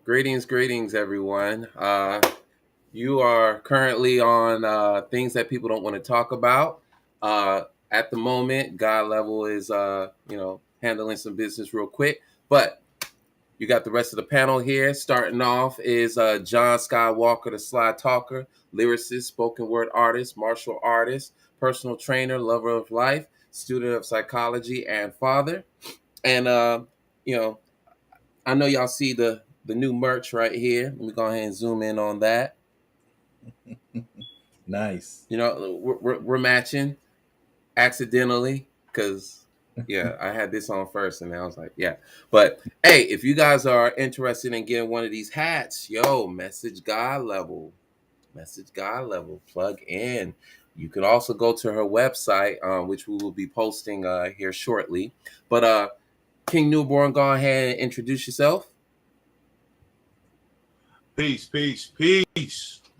Greetings, everyone. You are currently on things that people don't want to talk about. At the moment, God level is, handling some business real quick. But you got the rest of the panel here. Starting off is John Skywalker, the Sly Talker, lyricist, spoken word artist, martial artist, personal trainer, lover of life, student of psychology, and father. And you know, I know y'all see the new merch right here. Let me go ahead and zoom in on that. Nice. We're matching accidentally because I had this on first and I was like, yeah. But hey, if you guys are interested in getting one of these hats, message God level, plug in. You can also go to her website, which we will be posting here shortly. But King Newborn, go ahead and introduce yourself. Peace. This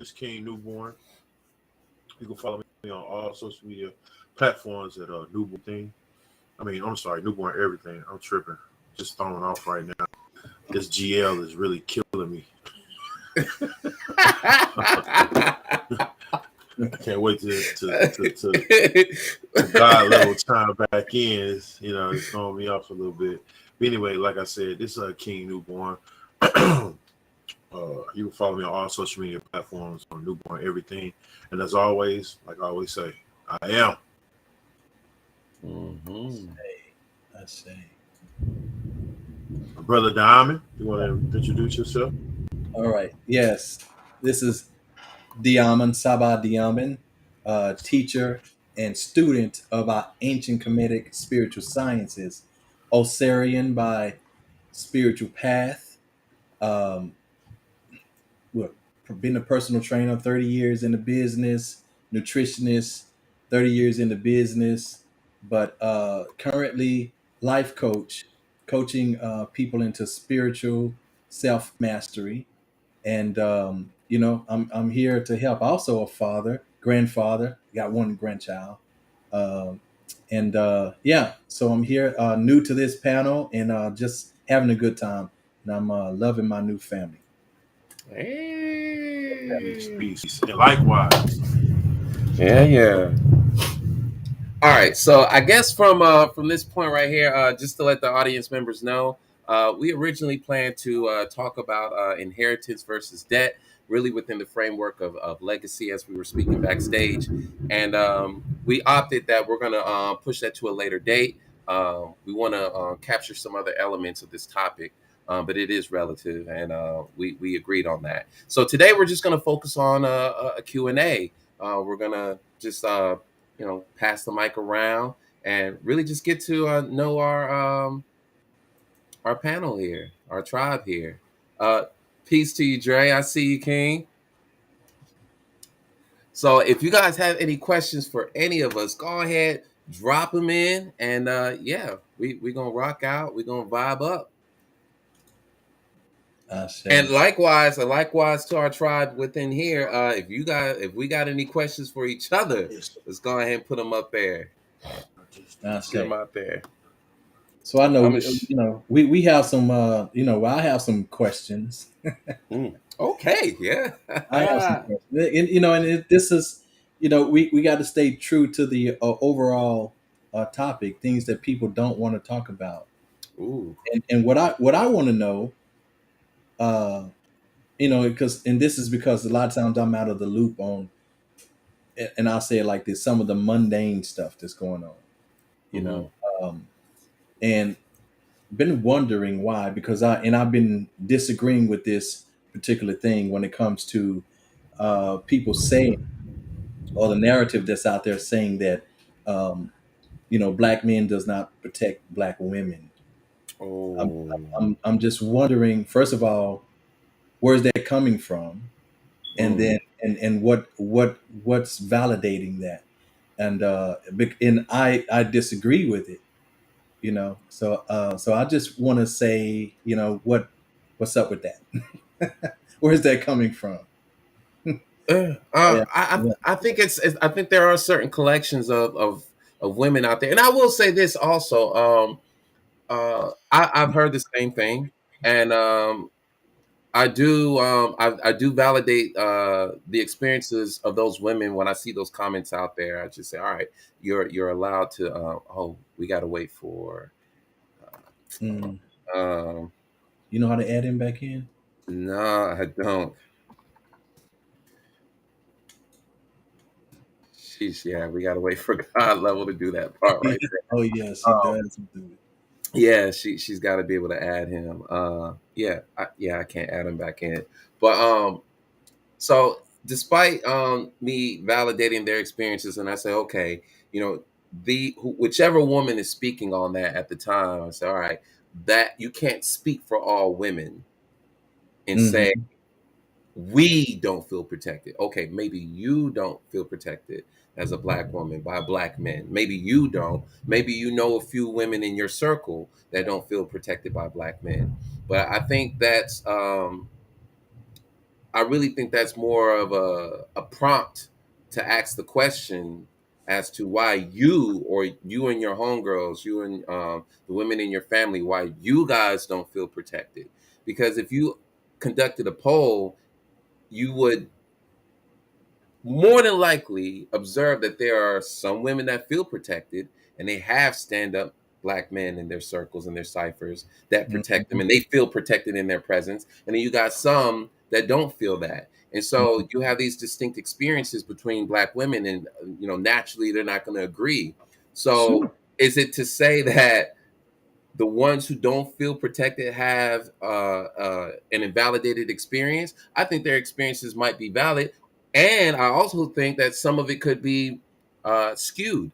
is King Newborn. You can follow me on all social media platforms at Newborn Thing. I'm sorry, Newborn Everything. I'm tripping. Just throwing off right now. This GL is really killing me. I can't wait to God level time back in. It's throwing me off a little bit. But anyway, like I said, this is King Newborn. You can follow me on all social media platforms on Newborn Everything. And as always, like I always say, I am. Mm-hmm. I say. Brother Diamond, you want to introduce yourself? All right. Yes. This is Diamond, Sabah Diamond, teacher and student of our ancient Kemetic spiritual sciences, Osirian by spiritual path. Um, well, been a personal trainer, 30 years in the business, nutritionist, 30 years in the business, but currently life coach, coaching people into spiritual self mastery. And I'm here to help. Also a father, grandfather, got one grandchild. Um, so I'm here, new to this panel, and just having a good time. And I'm loving my new family. Hey. Peace. And likewise. Yeah. All right. So I guess from this point right here, just to let the audience members know, we originally planned to talk about inheritance versus debt, really within the framework of legacy, as we were speaking backstage, and we opted that we're going to push that to a later date. We want to capture some other elements of this topic. But it is relative, and we agreed on that. So today we're just going to focus on a Q&A. We're going to just pass the mic around and really just get to know our panel here, our tribe here. Uh, Peace to you, Dre. I see you, King. So if you guys have any questions for any of us, go ahead, drop them in, and we're gonna rock out. We're gonna vibe up. And likewise to our tribe within here. If we got any questions for each other, let's go ahead and put them up there. Get them out there. So I know, we have some, I have some questions. Okay, yeah. I have some questions. This is, we got to stay true to the overall topic, things that people don't want to talk about. Ooh. And what I want to know, and this is because a lot of times I'm out of the loop on, and I'll say it like this, some of the mundane stuff that's going on, and been wondering why, because I've been disagreeing with this particular thing when it comes to people saying, or the narrative that's out there saying that black men does not protect black women. I'm just wondering, first of all, where's that coming from, and then and what's validating that, and I disagree with it. So I just want to say, what's up with that? Where's that coming from? I think I think there are certain collections of women out there, and I will say this also. I've heard the same thing, and I do. I do validate the experiences of those women when I see those comments out there. I just say, all right, you're allowed to. Oh, we got to wait for. Mm. Um, You know how to add him back in? no, I don't. Sheesh, yeah, we got to wait for God level to do that part right there. Oh yes, he does do it. Yeah, she's got to be able to add him. Yeah, I can't add him back in. But so despite me validating their experiences, and I say, okay, you know, whichever woman is speaking on that at the time, I say, all right, that you can't speak for all women and say Hmm. we don't feel protected. Okay, maybe you don't feel protected as a black woman by black men. Maybe you don't. Maybe you know a few women in your circle that don't feel protected by black men. But I think that's I really think that's more of a prompt to ask the question as to why you or you and your homegirls, you and the women in your family, why you guys don't feel protected. Because if you conducted a poll, you would more than likely observe that there are some women that feel protected and they have stand up black men in their circles and their ciphers that protect them Hmm. and they feel protected in their presence. And then you got some that don't feel that. And so you have these distinct experiences between black women, and naturally they're not going to agree. So Sure. is it to say that the ones who don't feel protected have an invalidated experience? I think their experiences might be valid, and I also think that some of it could be skewed.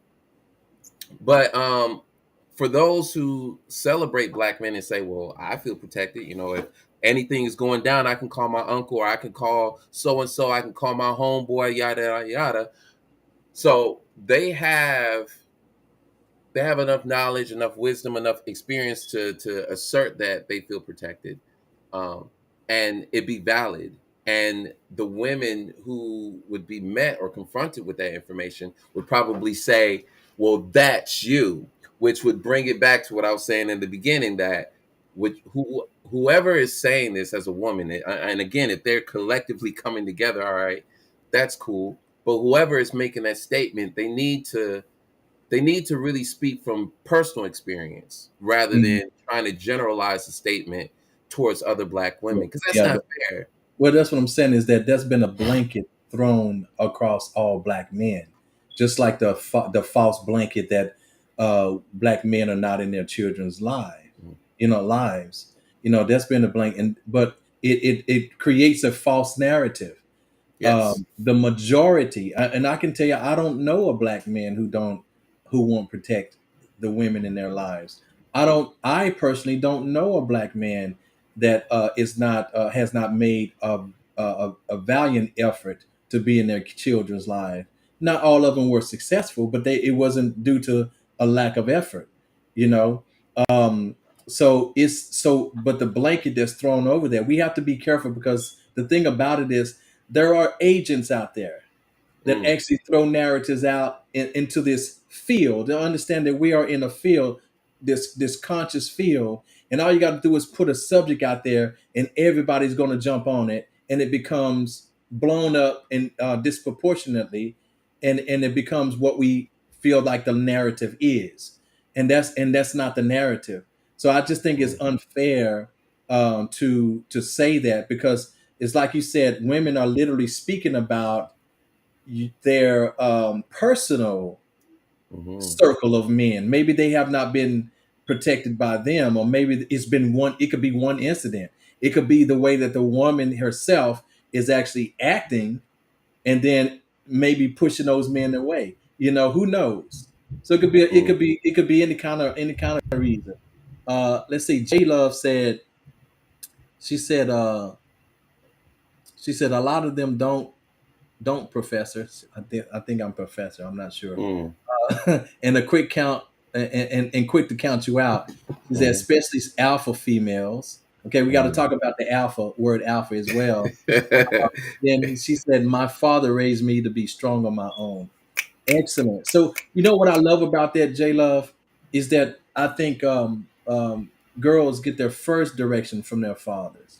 But for those who celebrate black men and say, "Well, I feel protected," if anything is going down, I can call my uncle, or I can call so and so, I can call my homeboy, yada yada yada. So they have enough knowledge, enough wisdom, enough experience to assert that they feel protected, um, and it be valid. And the women who would be met or confronted with that information would probably say, "Well, that's you," which would bring it back to what I was saying in the beginning, that whoever is saying this as a woman, and again, if they're collectively coming together, all right, that's cool. But whoever is making that statement, they need to really speak from personal experience rather Mhm. than trying to generalize the statement towards other black women, Well, because that's yeah. not fair. Well, that's what I'm saying is that there's been a blanket thrown across all black men, just like the false blanket that black men are not in their children's Mhm. lives. That's been a blanket, but it creates a false narrative. Yes. The majority, and I can tell you, I don't know a black man who won't protect the women in their lives. I personally don't know a black man that is not has not made a valiant effort to be in their children's life. Not all of them were successful, but it wasn't due to a lack of effort, you know. Um, but the blanket that's thrown over there, we have to be careful, because the thing about it is there are agents out there that Mm. actually throw narratives out into this field. To understand that we are in a field, this conscious field, and all you got to do is put a subject out there, and everybody's going to jump on it, and it becomes blown up and disproportionately, and it becomes what we feel like the narrative is, and that's not the narrative. So I just think it's Mm. unfair to say that, because it's like you said, women are literally speaking about their personal Mhm. circle of men. Maybe they have not been protected by them, or maybe it could be one incident. It could be the way that the woman herself is actually acting, and then maybe pushing those men away. Who knows? So Mm. it could be any kind of reason. Let's see. J Love said, she said uh she said a lot of them don't, professor. I think I'm professor. I'm not sure. Mm. And a quick count, and quick to count you out. He said, Mhm. especially alpha females. Okay, we got to Mm. talk about the alpha word alpha as well. Then she said, my father raised me to be strong on my own. Excellent. So what I love about that, J Love, is that I think girls get their first direction from their fathers.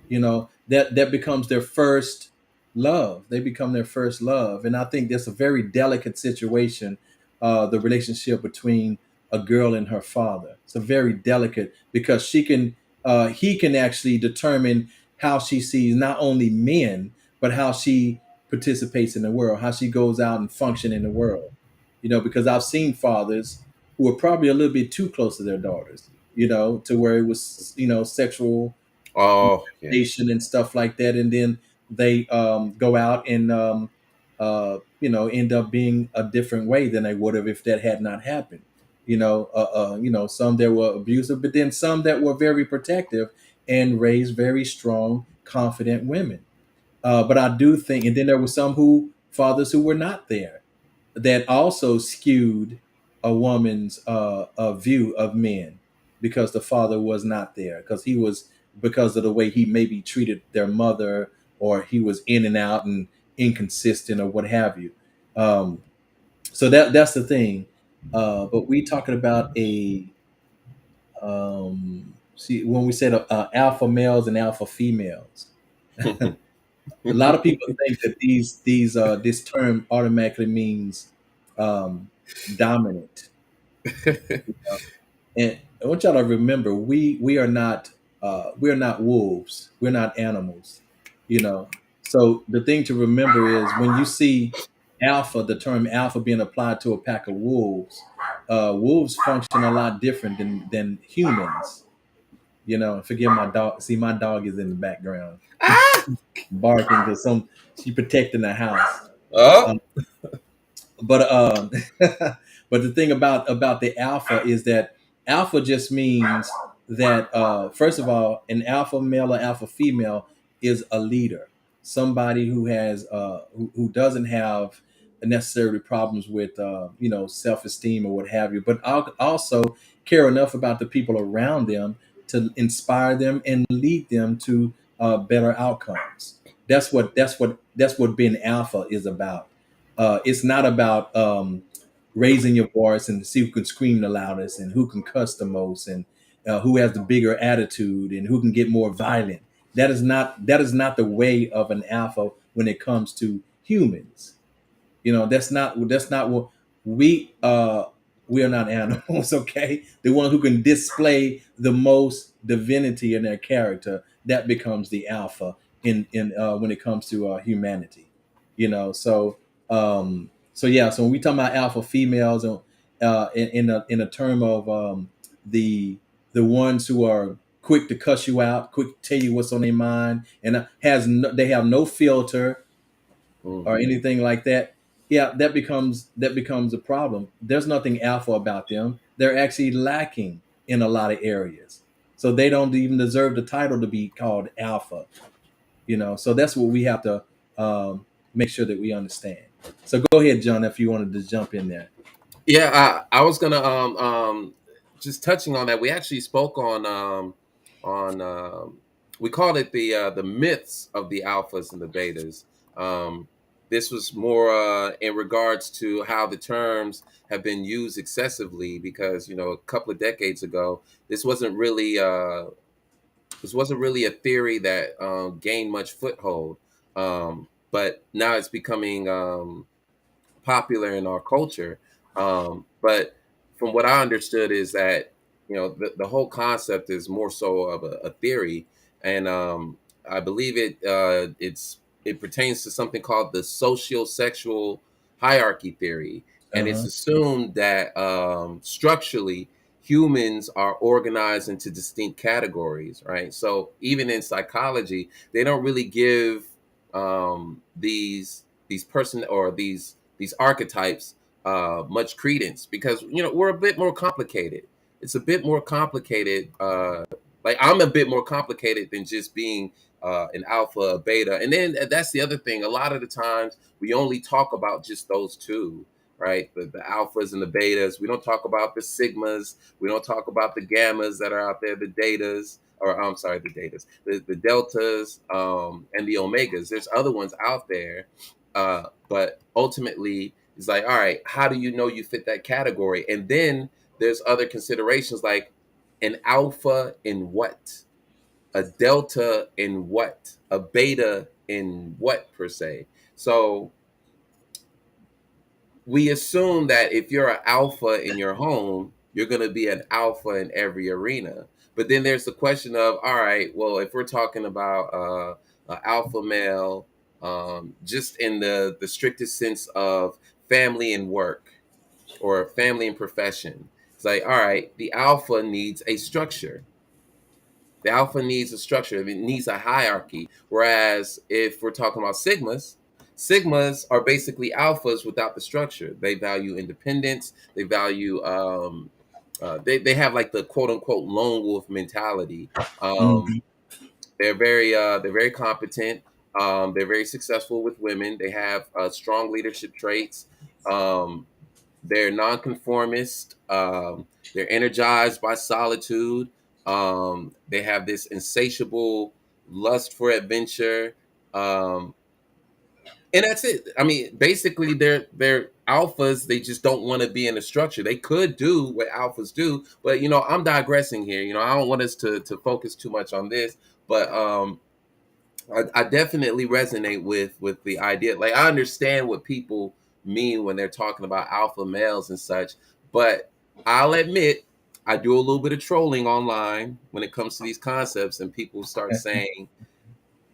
That becomes their first love. They become their first love, and I think that's a very delicate situation. The relationship between a girl and her father. It's a very delicate, because he can actually determine how she sees not only men, but how she participates in the world, how she goes out and function in the world. Because I've seen fathers who are probably a little bit too close to their daughters, to where it was, sexual Oh yeah. nation and stuff like that, and then they go out and end up being a different way than they would have if that had not happened. Some that were abusive, but then some that were very protective and raised very strong, confident women. But I do think, and then there were some who fathers who were not there, that also skewed a woman's view of men, because the father was not there, because of the way he maybe treated their mother, or he was in and out and inconsistent, or what have you. So that's the thing. But we talking about see, when we said alpha males and alpha females. A lot of people think that this term automatically means um, dominant. And I want y'all to remember, we are not wolves. We're not animals. So the thing to remember is, when you see alpha, the term alpha being applied to a pack of wolves, wolves function a lot different than humans. Forgive my dog. See, my dog is in the background Ah! barking because she protecting the house. Oh. Um, but but the thing about the alpha is that alpha just means that, first of all, an alpha male or alpha female is a leader, somebody who doesn't have necessarily problems with self-esteem or what have you, but also care enough about the people around them to inspire them and lead them to better outcomes. That's what being alpha is about. It's not about raising your voice and see who can scream the loudest and who can cuss the most, and who has the bigger attitude and who can get more violent. That is not the way of an alpha when it comes to humans. That's not what we are not animals. Okay, the one who can display the most divinity in their character, that becomes the alpha in when it comes to humanity. So yeah, so when we talk about alpha females, in a term of the ones who are quick to cuss you out, quick to tell you what's on their mind, and they have no filter or Mhm. anything like that. Yeah, that becomes a problem. There's nothing alpha about them. They're actually lacking in a lot of areas, so they don't even deserve the title to be called alpha. So that's what we have to make sure that we understand. So go ahead, John, if you wanted to jump in there. Yeah, I was gonna just touching on that. We actually spoke on we called it the myths of the alphas and the betas. This was more in regards to how the terms have been used excessively, because a couple of decades ago this wasn't really a theory that gained much foothold, but now it's becoming popular in our culture. But from what I understood is that the whole concept is more so of a theory, and I believe it pertains to something called the socio-sexual hierarchy theory, and it's Uh-huh. assumed that structurally humans are organized into distinct categories, right? So even in psychology, they don't really give these person or these archetypes much credence, because we're a bit more complicated. It's a bit more complicated. Like, I'm a bit more complicated than just being an alpha, a beta, and then that's the other thing. A lot of the times we only talk about just those two, right? The alphas and the betas. We don't talk about the sigmas. We don't talk about the gammas that are out there, the datas, or I'm sorry, the datas, the deltas, and the omegas. There's other ones out there, but ultimately, it's like, all right, how do you know you fit that category? And then there's other considerations, like an alpha in what? a delta in what, a beta in what per se. So we assume that if you're an alpha in your home, you're going to be an alpha in every arena. But then there's the question of, all right, well, if we're talking about an alpha male, just in the strictest sense of family and work or family and profession, it's like, all right, the alpha needs a structure. The alpha needs a structure. It needs a hierarchy. Whereas if we're talking about sigmas, sigmas are basically alphas without the structure. They value independence. They value they have like the quote unquote lone wolf mentality. Mhm. They're very competent. They're very successful with women. They have strong leadership traits. Um, they're nonconformist. They're energized by solitude. They have this insatiable lust for adventure. Um, and that's it. I mean, basically, they're alphas. They just don't want to be in a structure. They could do what alphas do, but I'm digressing here. I don't want us to focus too much on this, but I definitely resonate with the idea. Like, I understand what people mean when they're talking about alpha males and such, but I'll admit I do a little bit of trolling online when it comes to these concepts, and people start saying,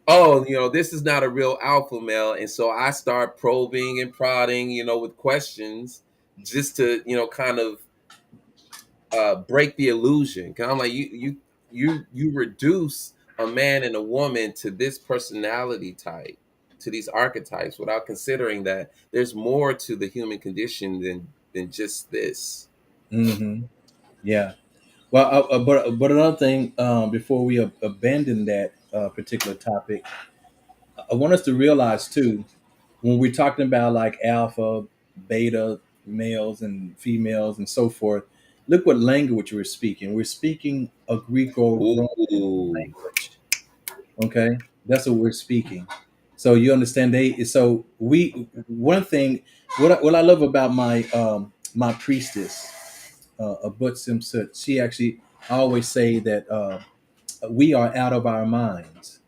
"Oh, this is not a real alpha male," and so I start probing and prodding, with questions just to kind of break the illusion. 'Cause I'm like, you reduce a man and a woman to this personality type, to these archetypes, without considering that there's more to the human condition than just this. Mhm. Yeah. Well, but another thing, before we abandon that particular topic, I want us to realize too, when we're talking about like alpha, beta males and females and so forth, look what language we're speaking. We're speaking a Greco-Roman Ooh, language. Okay, that's what we're speaking. So you understand they. So we one thing. What I love about my priestess, Abut Simsut, she actually I always say that we are out of our minds.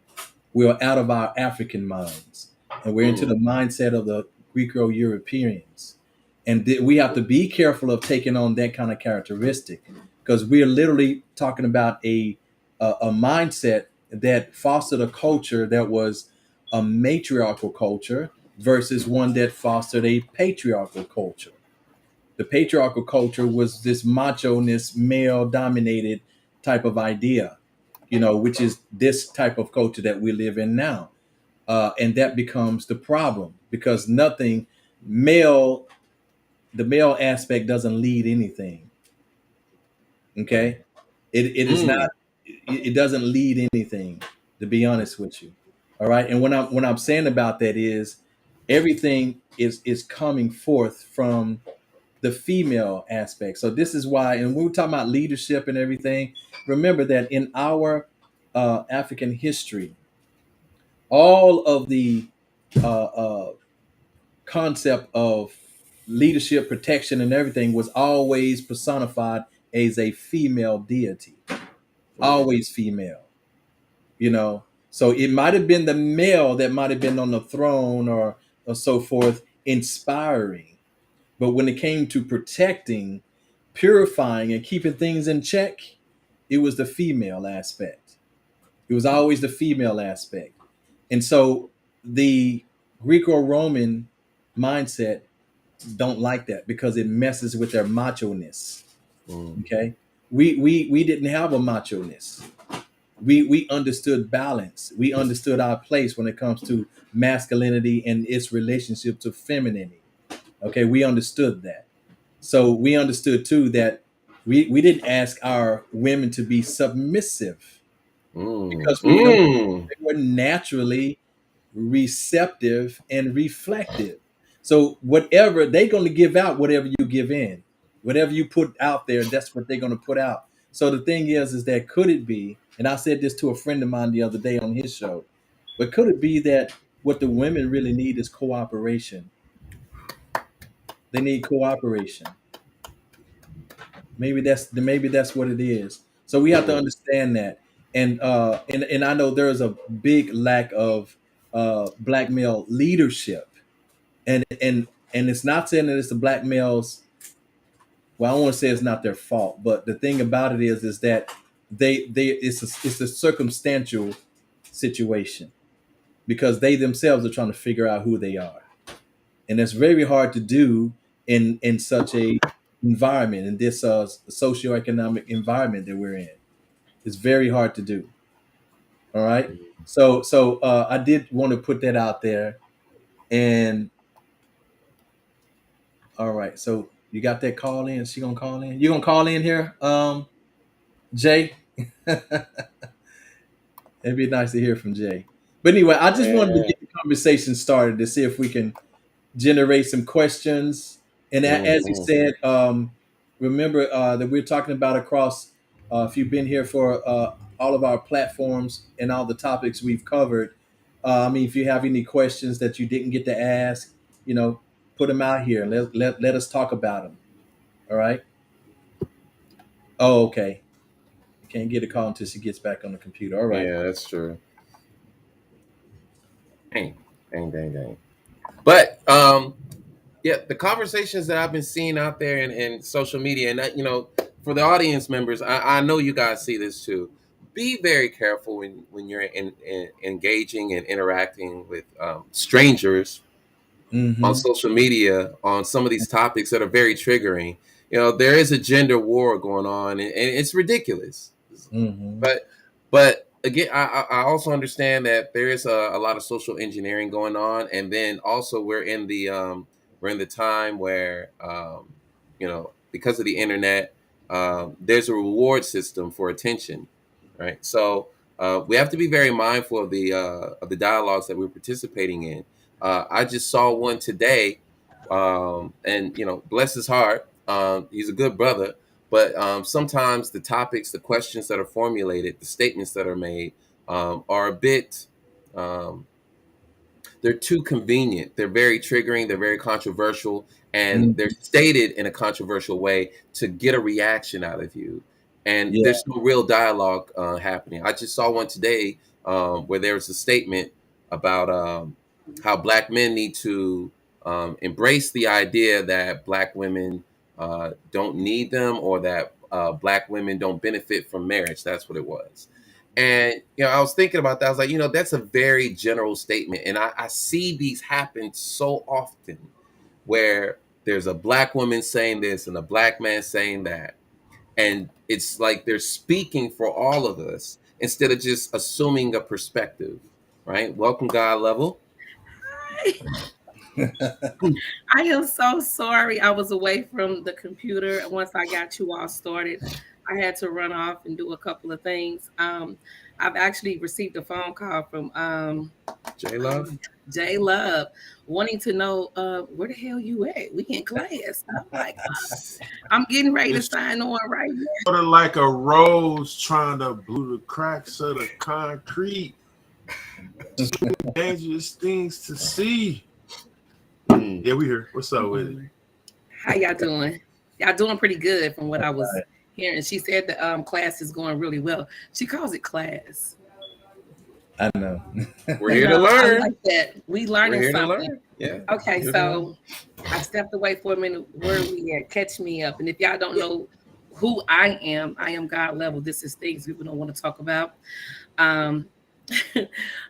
We are out of our African minds, and we're into mm, the mindset of the Greco-Europeans. And we have to be careful of taking on that kind of characteristic, because we're literally talking about a mindset that fostered a culture that was a matriarchal culture versus one that fostered a patriarchal culture. The patriarchal culture was this macho-ness, male dominated type of idea, which is this type of culture that we live in now. And that becomes the problem, because male, the male aspect doesn't lead anything. Okay. It is not, mm, it doesn't lead anything, to be honest with you. All right. And when I'm saying about that is everything is coming forth from the female aspect. So this is why, and when we're talking about leadership and everything, remember that in our African history, all of the concept of leadership, protection, and everything was always personified as a female deity, mm, always female. So it might have been the male that might have been on the throne or so forth, inspiring. But when it came to protecting, purifying, and keeping things in check, it was the female aspect. It was always the female aspect. And so the Greco-Roman mindset don't like that because it messes with their macho-ness. mm, Okay. We didn't have a macho-ness. We understood balance. We understood our place when it comes to masculinity and its relationship to femininity. Okay, we understood that. So we understood too that we didn't ask our women to be submissive, mm, because we know mm. they were naturally receptive and reflective. So whatever they're going to give out, whatever you give in, whatever you put out there, that's what they're going to put out. So the thing is that could it be? And I said this to a friend of mine the other day on his show. But could it be that what the women really need is cooperation? They need cooperation. Maybe that's what it is. So we have to Mm. understand that. and I know there is a big lack of black male leadership, and it's not saying that it's the black males. Well, I don't want to say it's not their fault, but the thing about it is that they it's a circumstantial situation because they themselves are trying to figure out who they are, and it's very hard to do in such a environment, in this socioeconomic environment that we're in. It's very hard to do. All right. So I did want to put that out there. And all right. So you got that call in? She gonna call in? You gonna call in here, Jay? It'd be nice to hear from Jay. But anyway, I just wanted to get the conversation started to see if we can generate some questions. And as you said, remember that we're talking about across. If you've been here for all of our platforms and all the topics we've covered, I mean, if you have any questions that you didn't get to ask, put them out here. Let us talk about them. All right. Oh, okay. Can't get a call until she gets back on the computer. All right. Yeah, that's true. Dang. But yeah, the conversations that I've been seeing out there in social media, and that, for the audience members, I know you guys see this too. Be very careful when you're engaging and interacting with strangers on social media on some of these topics that are very triggering. There is a gender war going on, and it's ridiculous. But again, I also understand that there is a lot of social engineering going on, and then also we're in the time where because of the internet, there's a reward system for attention, right? So we have to be very mindful of the dialogues that we're participating in. I just saw one today, and bless his heart, he's a good brother. But sometimes the topics, the questions that are formulated, the statements that are made are a bit, they're too convenient. They're very triggering. They're very controversial. And they're stated in a controversial way to get a reaction out of you. And there's no real dialogue happening. I just saw one today where there was a statement about how Black men need to embrace the idea that Black women don't need them, or that Black women don't benefit from marriage. That's what it was. And I was thinking about that. I was like, that's a very general statement, and I see these happen so often, where there's a Black woman saying this and a Black man saying that, and it's like they're speaking for all of us instead of just assuming a perspective. Right? Welcome, God Level. I am so sorry. I was away from the computer. Once I got you all started, I had to run off and do a couple of things. I've actually received a phone call from J Love. J Love, wanting to know where the hell you at? We in class. I'm like, I'm getting ready to sign on right now. Sort of like a rose trying to blue the cracks of the concrete. Dangerous things to see. Yeah, we here. What's up with it? How y'all doing? Y'all doing pretty good from what I was hearing. She said the class is going really well. She calls it class. I know. We're here to learn. I like that. We learning something. Yeah. Okay, so I stepped away for a minute. Where are we at? Catch me up. And if y'all don't know who I am God Level. This is things people don't want to talk about. I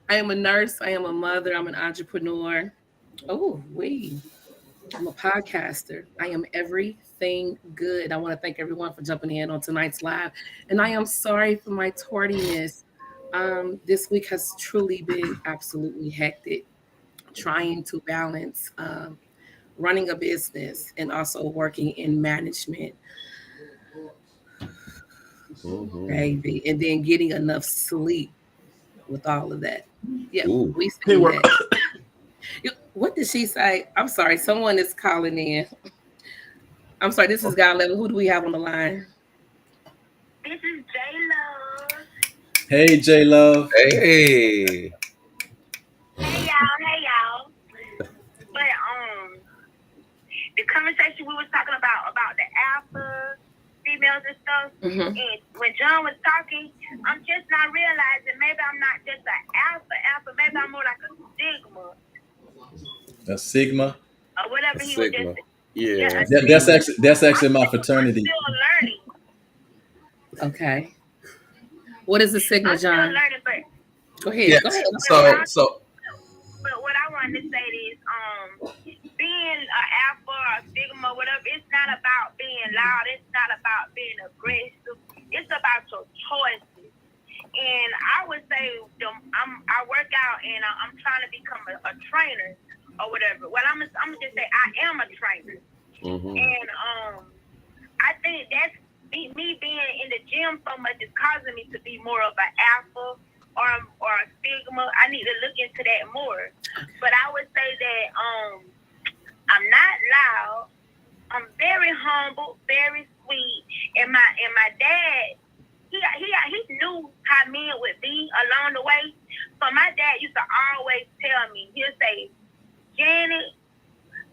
am a nurse. I am a mother. I'm an entrepreneur. I'm a podcaster. I am everything good. I want to thank everyone for jumping in on tonight's live. And I am sorry for my tardiness. This week has truly been absolutely hectic, trying to balance running a business and also working in management. Baby, and then getting enough sleep with all of that. Yeah, we see that. What did she say? I'm sorry, someone is calling in. I'm sorry, this is God Level. Who do we have on the line? This is J Love. Hey, J Love. Hey. Hey y'all. But the conversation we was talking about the alpha females and stuff. Mm-hmm. And when John was talking, I'm just not realizing maybe I'm not just an alpha. Maybe I'm more like a sigma A Sigma. or whatever A he was Sigma. just. Yeah. a That's actually my I'm fraternity. still learning. Okay. What is the Sigma, I'm still John? learning, but Go ahead. Yes. Go ahead. So But what I wanted to say is, being an alpha or a sigma, whatever, it's not about being loud. It's not about being aggressive. It's about your choices. And I would say, I work out and I'm trying to become a trainer or whatever. Well, I'm gonna just say I am a trainer. mhm. And I think that's me being in the gym so much is causing me to be more of an alpha or a sigma. I need to look into that more. But I would say that I'm not loud. I'm very humble, very sweet. And my dad, he knew how men would be along the way. So my dad used to always tell me, he'll say, Janet,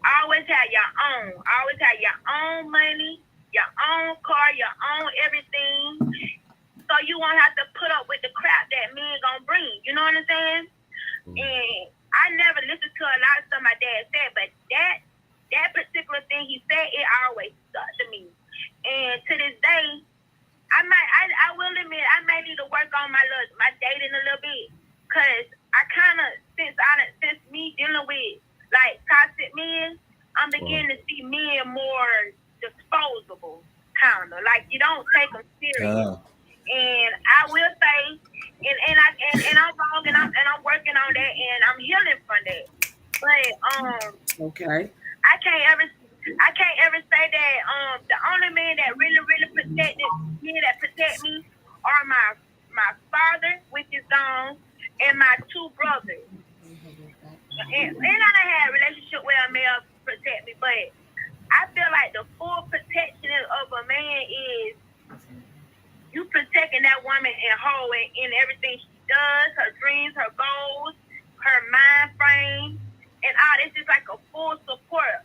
always have your own. Always have your own money, your own car, your own everything. So you won't have to put up with the crap that men gonna bring. You know what I'm saying? And I never listened to a lot of stuff my dad said, but that particular thing he said, it always stuck to me. And to this day, I will admit I may need to work on my dating a little bit, cause I kind of since me dealing with like toxic men, I'm beginning to see men more disposable, kind of like you don't take them serious. And I will say, and I'm wrong, and I'm working on that, and I'm healing from that. But Okay. I can't ever say that the only men that really protect me are my father, which is gone, and my two brothers. And I done had a relationship where a male protect me, but I feel like the full protection of a man is you protecting that woman and whole in everything she does, her dreams, her goals, her mind frame, and all this is like a full support,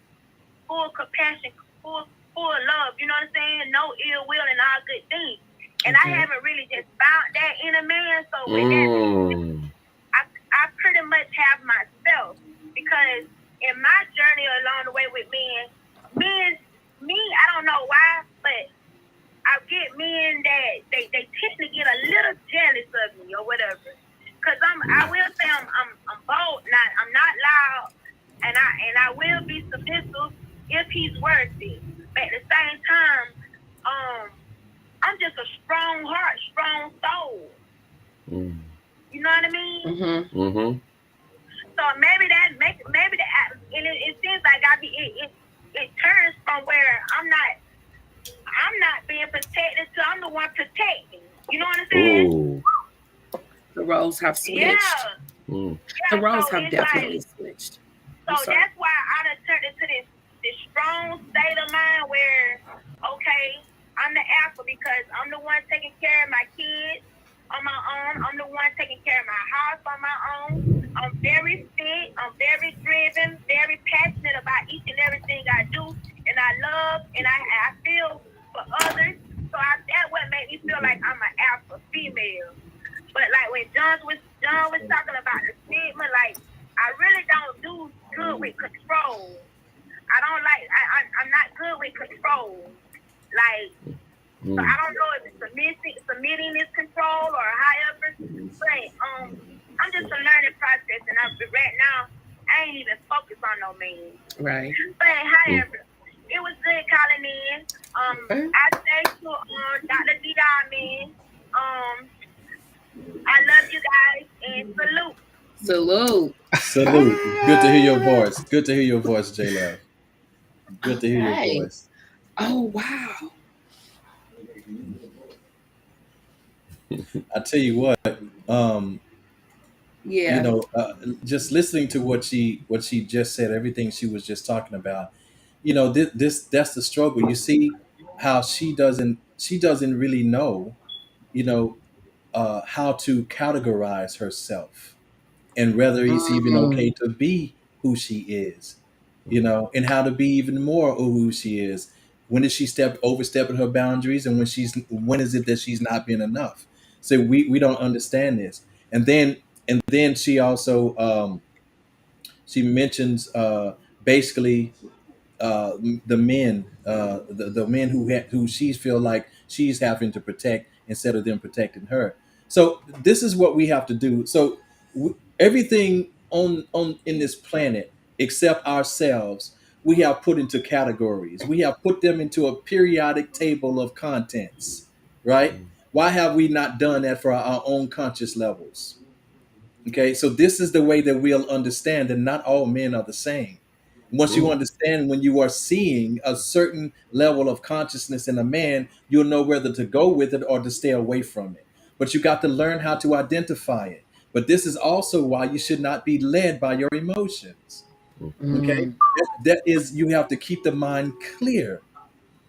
full compassion, full love. You know what I'm saying? No ill will and all good things. And I haven't really just found that in a man. So with that, I pretty much have myself, because in my journey along the way with men, I don't know why, but I get men that they tend to get a little jealous of me or whatever. Cause I will say I'm bold, I'm not loud, and I will be submissive if he's worth it. But at the same time, I'm just a strong heart, strong soul. You know what I mean? Mm-hmm. Mm-hmm. So maybe that, and it seems like it turns from where I'm not being protected to I'm the one protecting. You know what I'm saying? Ooh. The roles have switched. Yeah. The roles so have it's definitely like, switched. So that's why I done turned into this strong state of mind where, okay, I'm the alpha because I'm the one taking care of my kids on my own. I'm the one taking care of my house on my own. I'm very fit. I'm very driven, very passionate about each and everything I do. And I love and I feel for others. So that what made me feel like I'm an alpha female. But like when John was talking about the stigma, like I really don't do good with control. I don't like. I'm not good with control. Like, so I don't know if it's submitting is control or however. But I'm just a learning process, and right now I ain't even focused on no man. Right. But however, it was good calling in. I say to Dr. D Diamond, I love you guys and salute. Salute. Good to hear your voice. Good to hear your voice, J Love. Good to hear your voice. Oh wow. I tell you what, Yeah. you know, just listening to what she just said, everything she was just talking about, you know, that's the struggle. You see how she doesn't really know, you know, how to categorize herself and whether it's even okay to be who she is, you know, and how to be even more of who she is. When is she overstepping her boundaries, and when is it that she's not being enough? So we don't understand this. And then she also she mentions basically the men, the men who she feel like she's having to protect instead of them protecting her. So this is what we have to do. So everything on in this planet except ourselves, we have put into categories. We have put them into a periodic table of contents, right? Why have we not done that for our own conscious levels? Okay, so this is the way that we'll understand that not all men are the same. Once you Ooh. understand, when you are seeing a certain level of consciousness in a man, you'll know whether to go with it or to stay away from it. But you got to learn how to identify it. But this is also why you should not be led by your emotions. Okay, Mm. that is, you have to keep the mind clear.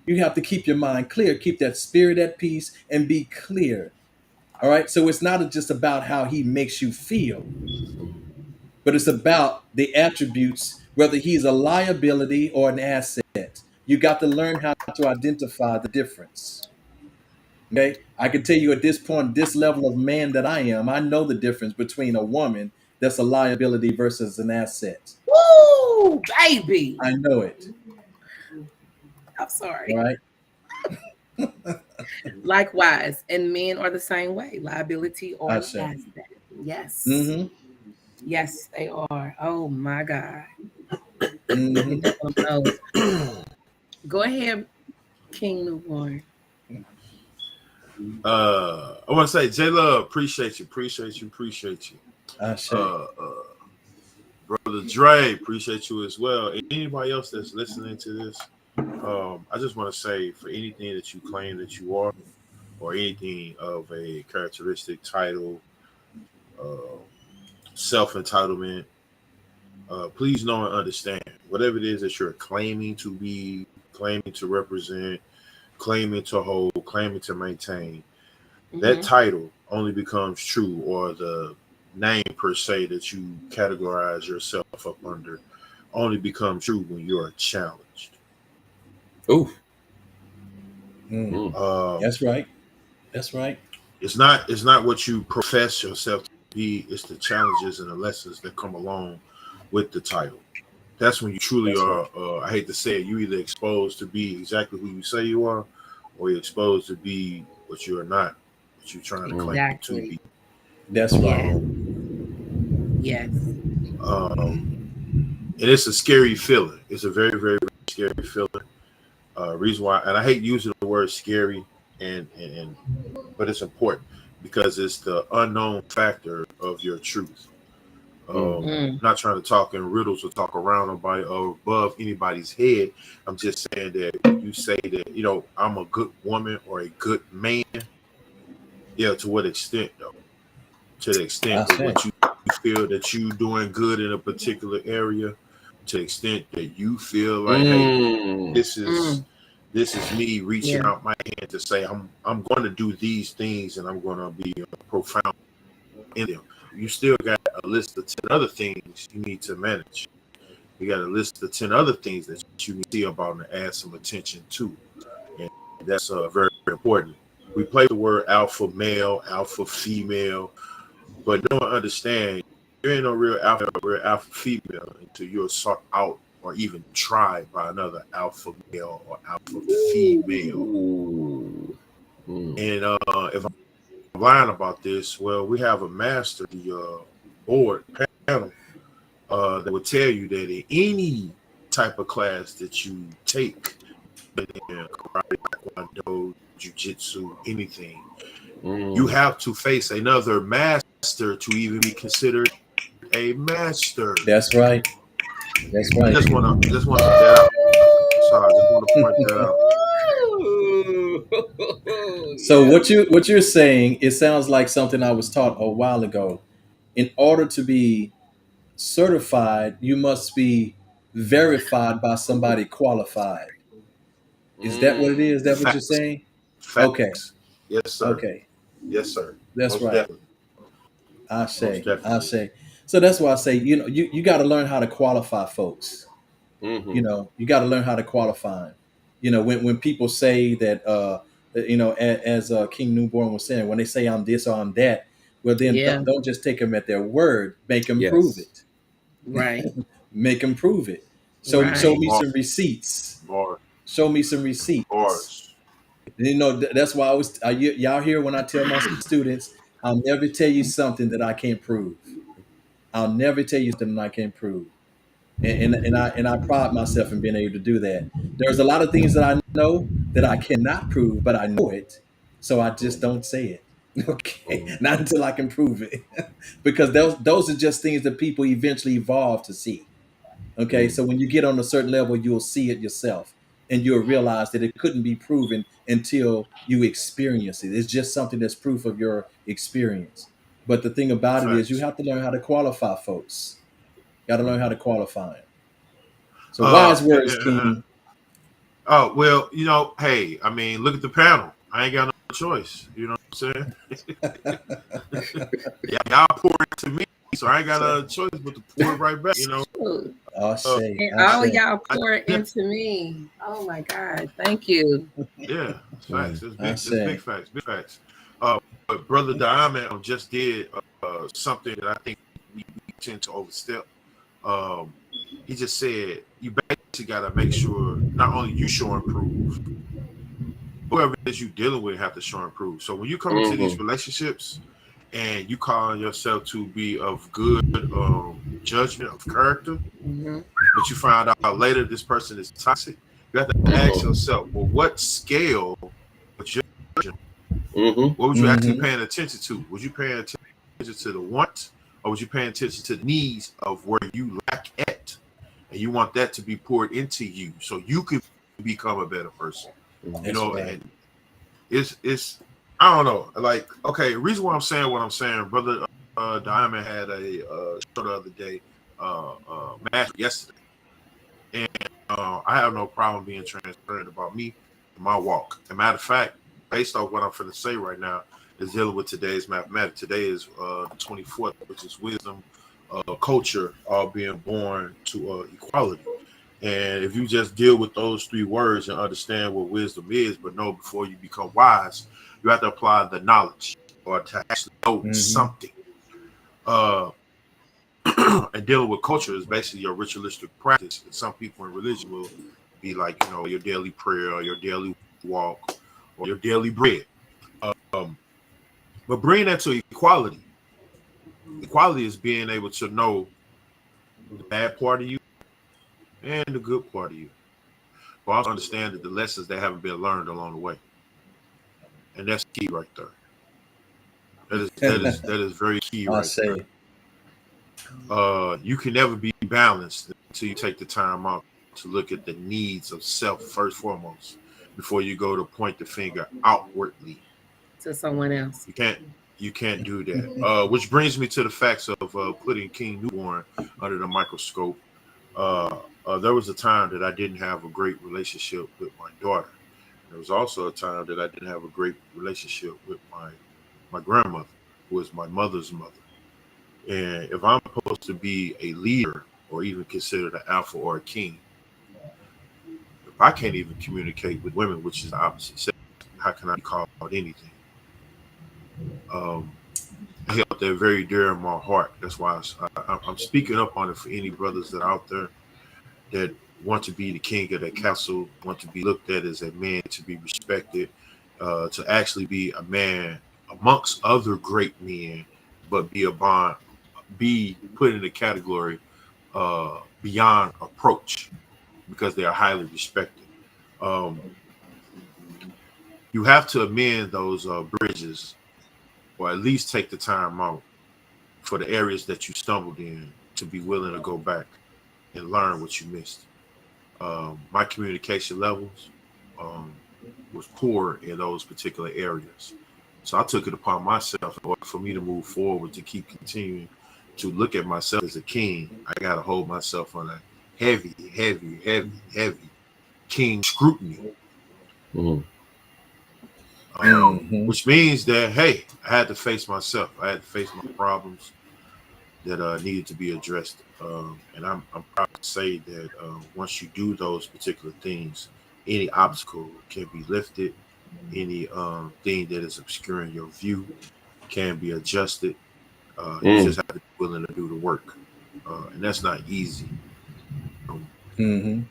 You have to keep your mind clear, keep that spirit at peace, and be clear. All right, so it's not just about how he makes you feel, but it's about the attributes, whether he's a liability or an asset. You got to learn how to identify the difference. Okay, I can tell you at this point, this level of man that I am, I know the difference between a woman that's a liability versus an asset. Woo, baby. I know it. I'm sorry. All right. Likewise, and men are the same way, liability or I asset. say. Yes. Mm-hmm. Yes, they are. Oh my God. Mm-hmm. Hit that on the nose. Go ahead, King Newborn. I want to say, J Love, appreciate you. I say. Brother Dre, appreciate you as well. And anybody else that's listening to this, I just want to say, for anything that you claim that you are, or anything of a characteristic, title, self-entitlement, please know and understand, whatever it is that you're claiming to be, claiming to represent, claiming to hold, claiming to maintain, that title only becomes true, or the name per se that you categorize yourself up under only becomes true when you're challenged. Ooh. Mm. Um, That's right. That's right. it's not what you profess yourself to be, it's the challenges and the lessons that come along with the title. That's when you truly That's are, right. I hate to say it, you either exposed to be exactly who you say you are, or you're exposed to be what you are not, what you're trying to claim to Exactly. be. That's right. Yes. And it's a scary feeling. It's a very, very, very scary feeling. Reason why, and I hate using the word scary, and but it's important because it's the unknown factor of your truth. Not trying to talk in riddles or talk around nobody or above anybody's head. I'm just saying that you say that, I'm a good woman or a good man. Yeah, to what extent though? To the I extent of say. what you feel that you doing good in a particular area, to the extent that you feel like, hey, this is me reaching Yeah. out my hand to say I'm going to do these things and I'm going to be profound in them. You still got a list of 10 other things you need to manage. You got a list of 10 other things that you need to see about and add some attention to. And that's very, very important. We play the word alpha male, alpha female, but don't understand there ain't no real alpha female until you're sought out or even tried by another alpha male or alpha female. Ooh. And if I'm lying about this, well, we have a master, the board panel, that would tell you that in any type of class that you take, in karate, taekwondo, jiu-jitsu, anything, you have to face another master to even be considered a master. That's right. That's I right. just want to point that out. Sorry, I just want to point that out. So Yeah. what you're saying, it sounds like something I was taught a while ago. In order to be certified, you must be verified by somebody qualified. Is that what it is? Is that what you're Facts. saying? Okay. Facts. Yes, sir. Okay. Yes, sir. That's Most right. definitely. I Most say. I definitely. say. So that's why I say, you got to learn how to qualify folks. Mm-hmm. You got to learn how to qualify 'em. You know, when people say that, you know, as King Newborn was saying, when they say I'm this or I'm that, well, then Yeah. don't just take them at their word. Make them prove Yes. it. Right. Make them prove it. Show Right. me Bars, some receipts. bars, Show me some receipts. bars. You know, that's why I was y'all hear when I tell my students, I'll never tell you something that I can't prove. I'll never tell you something I can't prove. And I pride myself in being able to do that. There's a lot of things that I know that I cannot prove, but I know it, so I just don't say it. Okay, Mhm. not until I can prove it, because those are just things that people eventually evolve to see. Okay, Mhm. so when you get on a certain level, you'll see it yourself, and you'll realize that it couldn't be proven until you experience it. It's just something that's proof of your experience. But the thing about it is, you Facts. have to learn how to qualify folks. Got to learn how to qualify them. So Uh, wise uh, words, uh, uh, King. oh well, you know, hey, I mean, look at the panel. I ain't got no choice. You know what I'm saying? Yeah, y'all pour into me, so I ain't got a choice but to pour it right back. You know, Ooh. uh, And I all of say, y'all I, pour into me. Oh my God. Thank you. yeah, it's facts. Mhm. It's I big. It's big say. facts. Big facts. But brother Diamond just did something that I think we tend to overstep. Um, he just said you basically got to make sure not only you show and prove, whoever it is you dealing with have to show and prove. So when you come into these Mhm. relationships and you call yourself to be of good judgment of character, Hmm. but you find out later this person is toxic, you have to ask Mhm. yourself, well, what scale would you, Mhm. what would you actually Mm-hmm. paying attention to? Was you paying attention to the wants, or was you paying attention to the needs of where you lack at? And you want that to be poured into you so you can become a better person. You Mhm. That's know, right. and it's I don't know. Like, okay, the reason why I'm saying what I'm saying, brother Diamond had a show the other day, match yesterday, and I have no problem being transparent about me and my walk. As a matter of fact, based on what I'm going to say right now, is dealing with today's mathematics. Today is the 24th, which is wisdom, culture, all being born to equality. And if you just deal with those three words and understand what wisdom is, but know before you become wise, you have to apply the knowledge or to actually know Mm-hmm. something. Uh, and dealing with culture is basically your ritualistic practice. And some people in religion will be like, you know, your daily prayer or your daily walk or your daily bread. Um, but bring that to equality. Equality is being able to know the bad part of you and the good part of you, but also understand that the lessons that haven't been learned along the way. And that's key right there. That is very key I right there. say. You can never be balanced until you take the time out to look at the needs of self first foremost before you go to point the finger outwardly. To someone else. You can't do that. Which brings me to the facts of putting King Newborn under the microscope. There was a time that I didn't have a great relationship with my daughter. There was also a time that I didn't have a great relationship with my grandmother, who was my mother's mother. And if I'm supposed to be a leader or even considered an alpha or a king, if I can't even communicate with women, which is the opposite sex, how can I be called anything? Um, I held that very dear in my heart. That's why I'm speaking up on it for any brothers that are out there that want to be the king of their castle, want to be looked at as a man, to be respected, to actually be a man amongst other great men, but be put in the category beyond approach because they are highly respected. Um, you have to amend those bridges, or at least take the time out for the areas that you stumbled in to be willing to go back and learn what you missed. My communication levels um, was poor in those particular areas. So I took it upon myself in order for me to move forward to keep continuing to look at myself as a king. I got to hold myself on a heavy, heavy, heavy, heavy king scrutiny, Mhm. Mm-hmm. which means that, hey, I had to face myself. I had to face my problems that needed to be addressed. And I'm proud to say that once you do those particular things, any obstacle can be lifted. Any thing that is obscuring your view can be adjusted. You just have to be willing to do the work, and that's not easy. Mm-hmm.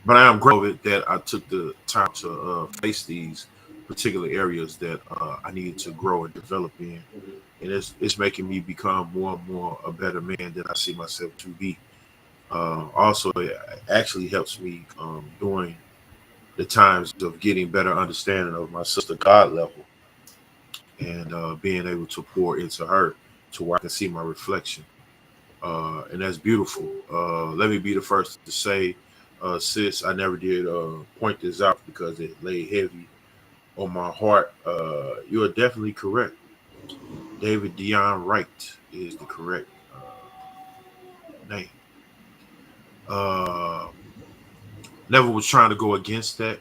But I am grateful that I took the time to face these particular areas that I needed to grow and develop in, and it's making me become more and more a better man that I see myself to be. Also, it actually helps me during the times of getting better understanding of my sister God level and being able to pour into her to where I can see my reflection. And that's beautiful. Let me be the first to say, sis, I never did point this out because it lay heavy on my heart. You are definitely correct. David Dion Wright is the correct name. Uh, Never was trying to go against that.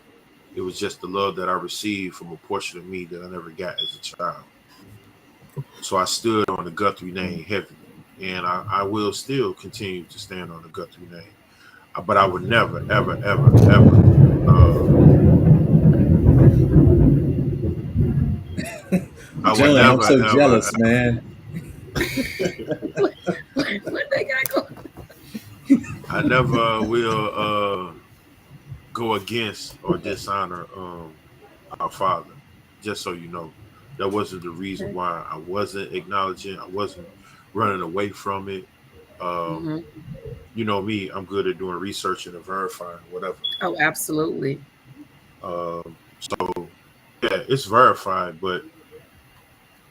It was just the love that I received from a portion of me that I never got as a child. So I stood on the Guthrie name heavily, and I will still continue to stand on the Guthrie name. But I would never, ever, ever, ever. I would John, never, I'm so ever, jealous, man. What they got going? I never will go against or dishonor our Father. Just so you know, that wasn't the reason why I wasn't acknowledging. I wasn't running away from it. Mm-hmm. You know me, I'm good at doing research and verifying whatever. Oh, absolutely. So yeah, it's verified. But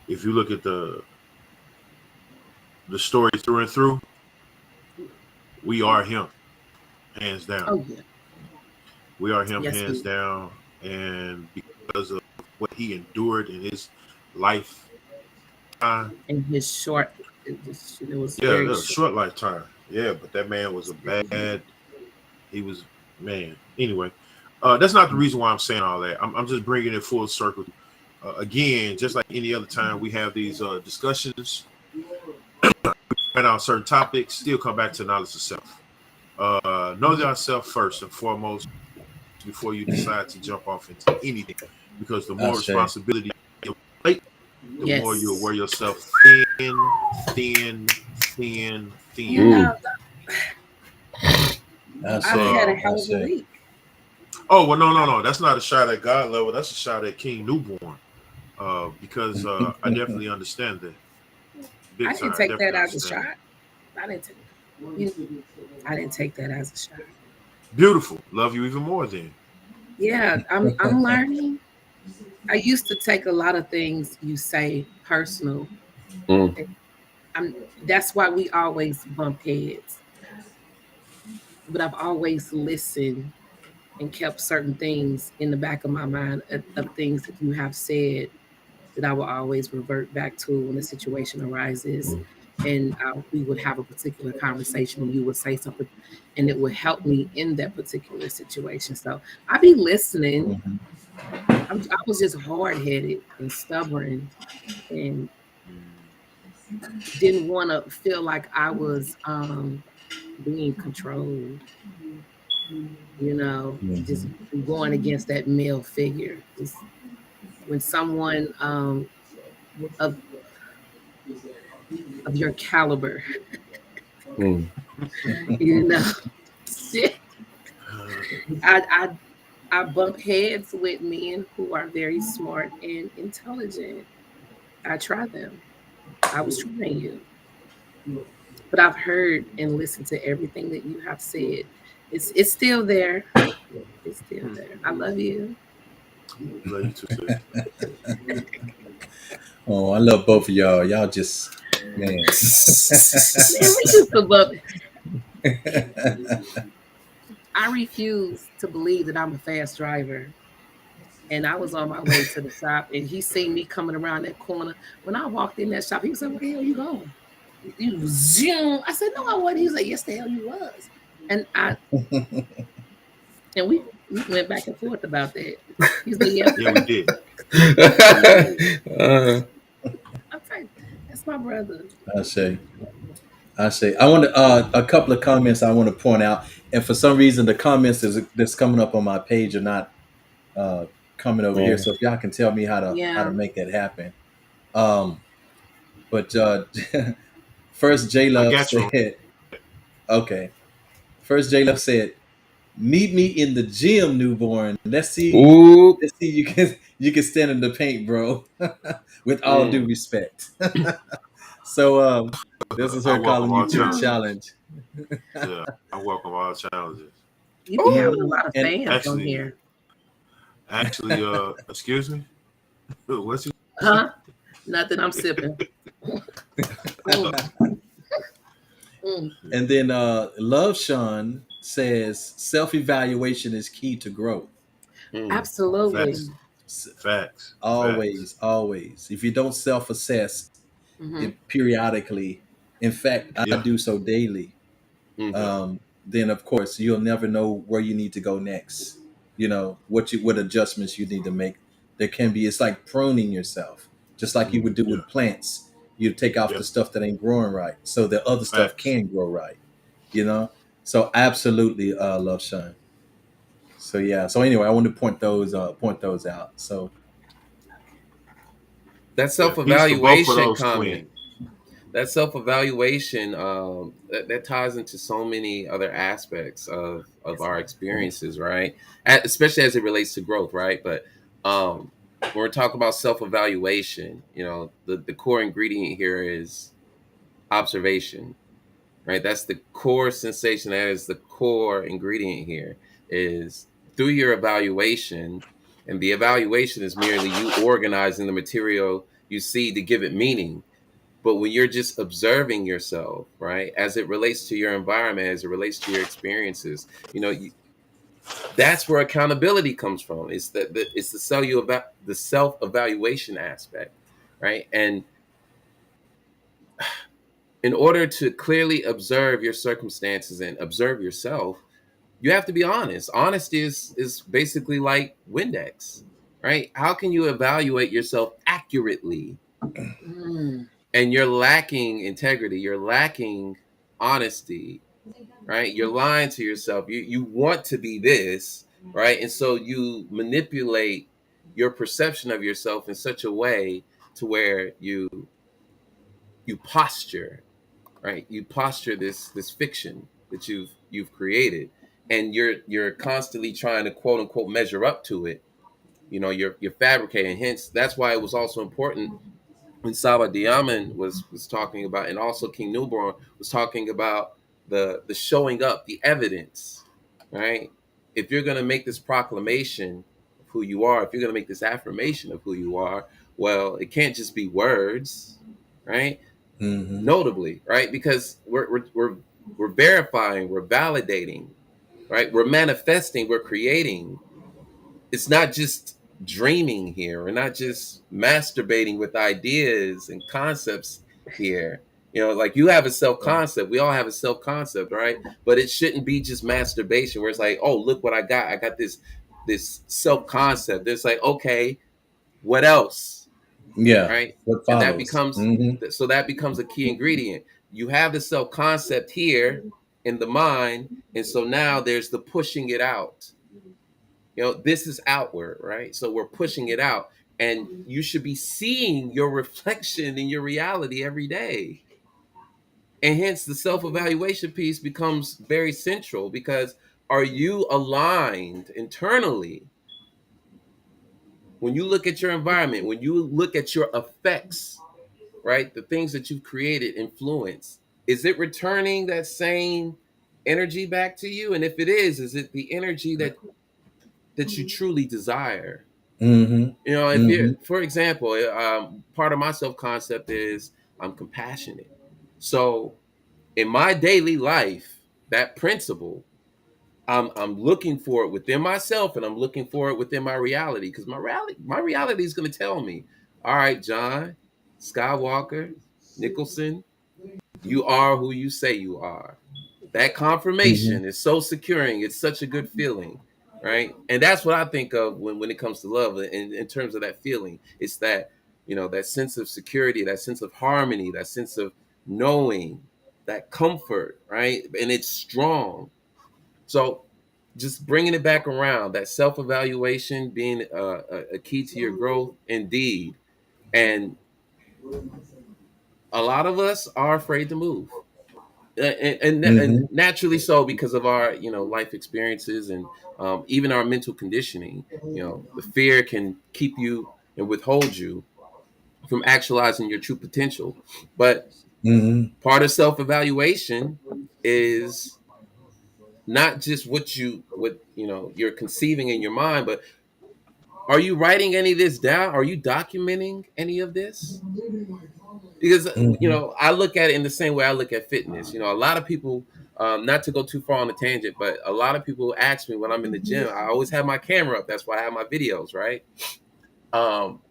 if you look at the story through and through, we are him, hands down. Oh yeah. We are him, Yes, hands down, and because of what he endured in his life time. In his short, it was Yeah, very a short. short lifetime. Yeah, but that man was a bad. He was man. Anyway, that's not the reason why I'm saying all that. I'm just bringing it full circle. Again, just like any other time, we have these discussions on certain topics. Still come back to knowledge of self. Know thyself first and foremost before you decide to jump off into anything, because the more responsibility you take, the more you'll wear yourself thin. You know, I've had a hell of a week. Oh well, no. That's not a shot at God level. That's a shot at King Newborn. Because I definitely understand that. I didn't take that as a shot. I didn't take that as a shot. Beautiful. Love you even more then. Yeah, I'm learning. I used to take a lot of things you say personal. That's why we always bump heads. But I've always listened and kept certain things in the back of my mind of things that you have said that I will always revert back to when a situation arises. And we would have a particular conversation and you would say something and it would help me in that particular situation. So I be listening. I was just hard-headed and stubborn and didn't want to feel like I was being controlled, just going against that male figure. When someone of your caliber, I bump heads with men who are very smart and intelligent. I try them. I was trying you. But I've heard and listened to everything that you have said. It's still there. It's still there. I love you. Love you too, sis. Oh, I love both of y'all. Y'all just man. Man, we used to bump. I refuse to believe that I'm a fast driver. And I was on my way to the shop, and he seen me coming around that corner. When I walked in that shop, he said, "Where the hell you going?" You zoom. I said, "No, I wasn't." He was like, "Yes, the hell you was." And we went back and forth about that. He was like, "Yeah, we did." Okay, that's my brother. I say, I say I want to a couple of comments I want to point out, and for some reason the comments that's coming up on my page are not uh, coming over here. Yeah. So if y'all can tell me how to Yeah. make that happen. Um, but first J I Love got you. said, okay. First J Love said, "Meet me in the gym, newborn. Ooh. Let's see you can stand in the paint, bro." With all due Mm. respect. So this is I her welcome calling you all to the challenges. challenge. Yeah, I welcome all challenges. You be having a Ooh. lot of And fans on Actually, here. actually, excuse me. What's he? Huh? Nothing. I'm sipping. Mm, mm. and then Love Sean says self-evaluation is key to growth. Mm. Absolutely. Facts, S- facts, facts. Always, always. If you don't self-assess Hmm. it periodically, in fact, I Yeah, do so daily, yeah, Mm-hmm. then of course you'll never know where you need to go next. You know what adjustments you need to make. There can be it's like pruning yourself, just like you would do yeah, with plants. You take off yeah. the stuff that ain't growing right, so the other stuff Facts. can grow right. You know, so absolutely, Love Shine. So yeah. So anyway, I want to point those out. So That Yeah, peace to both of self-evaluation those comment. queens. That self-evaluation that ties into so many other aspects of our experiences, right? Especially as it relates to growth, right? But when we're talking about self-evaluation, the core ingredient here is observation, right? That's the core sensation. That is the core ingredient here. Is through your evaluation, and the evaluation is merely you organizing the material you see to give it meaning. But when you're just observing yourself, right, as it relates to your environment, as it relates to your experiences, that's where accountability comes from. It's the self evaluation aspect, right? And in order to clearly observe your circumstances and observe yourself, you have to be honest. Honesty is basically like Windex, right? How can you evaluate yourself accurately Mm. and you're lacking integrity, you're lacking honesty, right? You're lying to yourself. You want to be this, right? And so you manipulate your perception of yourself in such a way to where you posture, right? You posture this fiction that you've created, and you're constantly trying to quote unquote measure up to it. You're fabricating. Hence, that's why it was also important when Saba Diamond was talking about, and also King Newborn was talking about the showing up, the evidence, right? If you're gonna make this proclamation of who you are, if you're gonna make this affirmation of who you are, well, it can't just be words, right? mhm. Notably, right? Because we're verifying, we're validating, right? We're manifesting, we're creating. It's not just dreaming here. We're not just masturbating with ideas and concepts here. Like you have a self concept. We all have a self concept, right? But it shouldn't be just masturbation where it's like, oh, look what I got. I got this self concept. It's like, okay, what else? Yeah. Right? What And that follows? becomes a key ingredient. You have the self concept here in the mind, and so now there's the pushing it out. This is outward, right? So we're pushing it out, and you should be seeing your reflection in your reality every day. And hence the self-evaluation piece becomes very central, because are you aligned internally? When you look at your environment, when you look at your effects, right, the things that you've created, influence, is it returning that same energy back to you? And if it is it the energy that you truly desire? Mm-hmm. If you're, Mm-hmm. for example, part of my self concept is I'm compassionate. So in my daily life, that principle, I'm looking for it within myself, and I'm looking for it within my reality, because my reality is going to tell me, all right, John Skywalker Nicholson, you are who you say you are. That Mm-hmm. confirmation is so securing. It's such a good feeling, right? And that's what I think of when it comes to love, in terms of that feeling. It's that, that sense of security, that sense of harmony, that sense of knowing, that comfort, right? And it's strong. So just bringing it back around, that self-evaluation being a key to your growth, indeed. And a lot of us are afraid to move. And Hmm. naturally so, because of our life experiences, and even our mental conditioning. The fear can keep you and withhold you from actualizing your true potential. But Hmm. part of self-evaluation is not just what you're conceiving in your mind, but are you writing any of this down? Are you documenting any of this? Because Hmm. I look at it in the same way I look at fitness. A lot of people, not to go too far on a tangent, but a lot of people ask me when I'm in the gym. I always have my camera up. That's why I have my videos, right? um,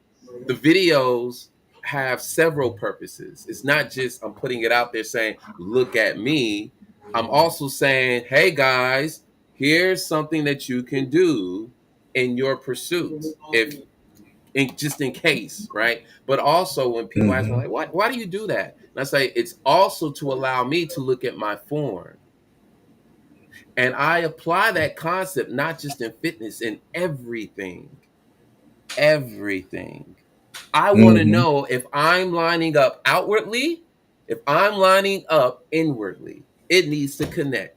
the videos have several purposes. It's not just I'm putting it out there saying, look at me. I'm also saying, hey guys, here's something that you can do in your pursuits. Just in case, right? But also when people ask me Hmm. like, why do you do that? And I say it's also to allow me to look at my form. And I apply that concept not just in fitness, in everything. Everything. I want to Hmm. know if I'm lining up outwardly, if I'm lining up inwardly. It needs to connect.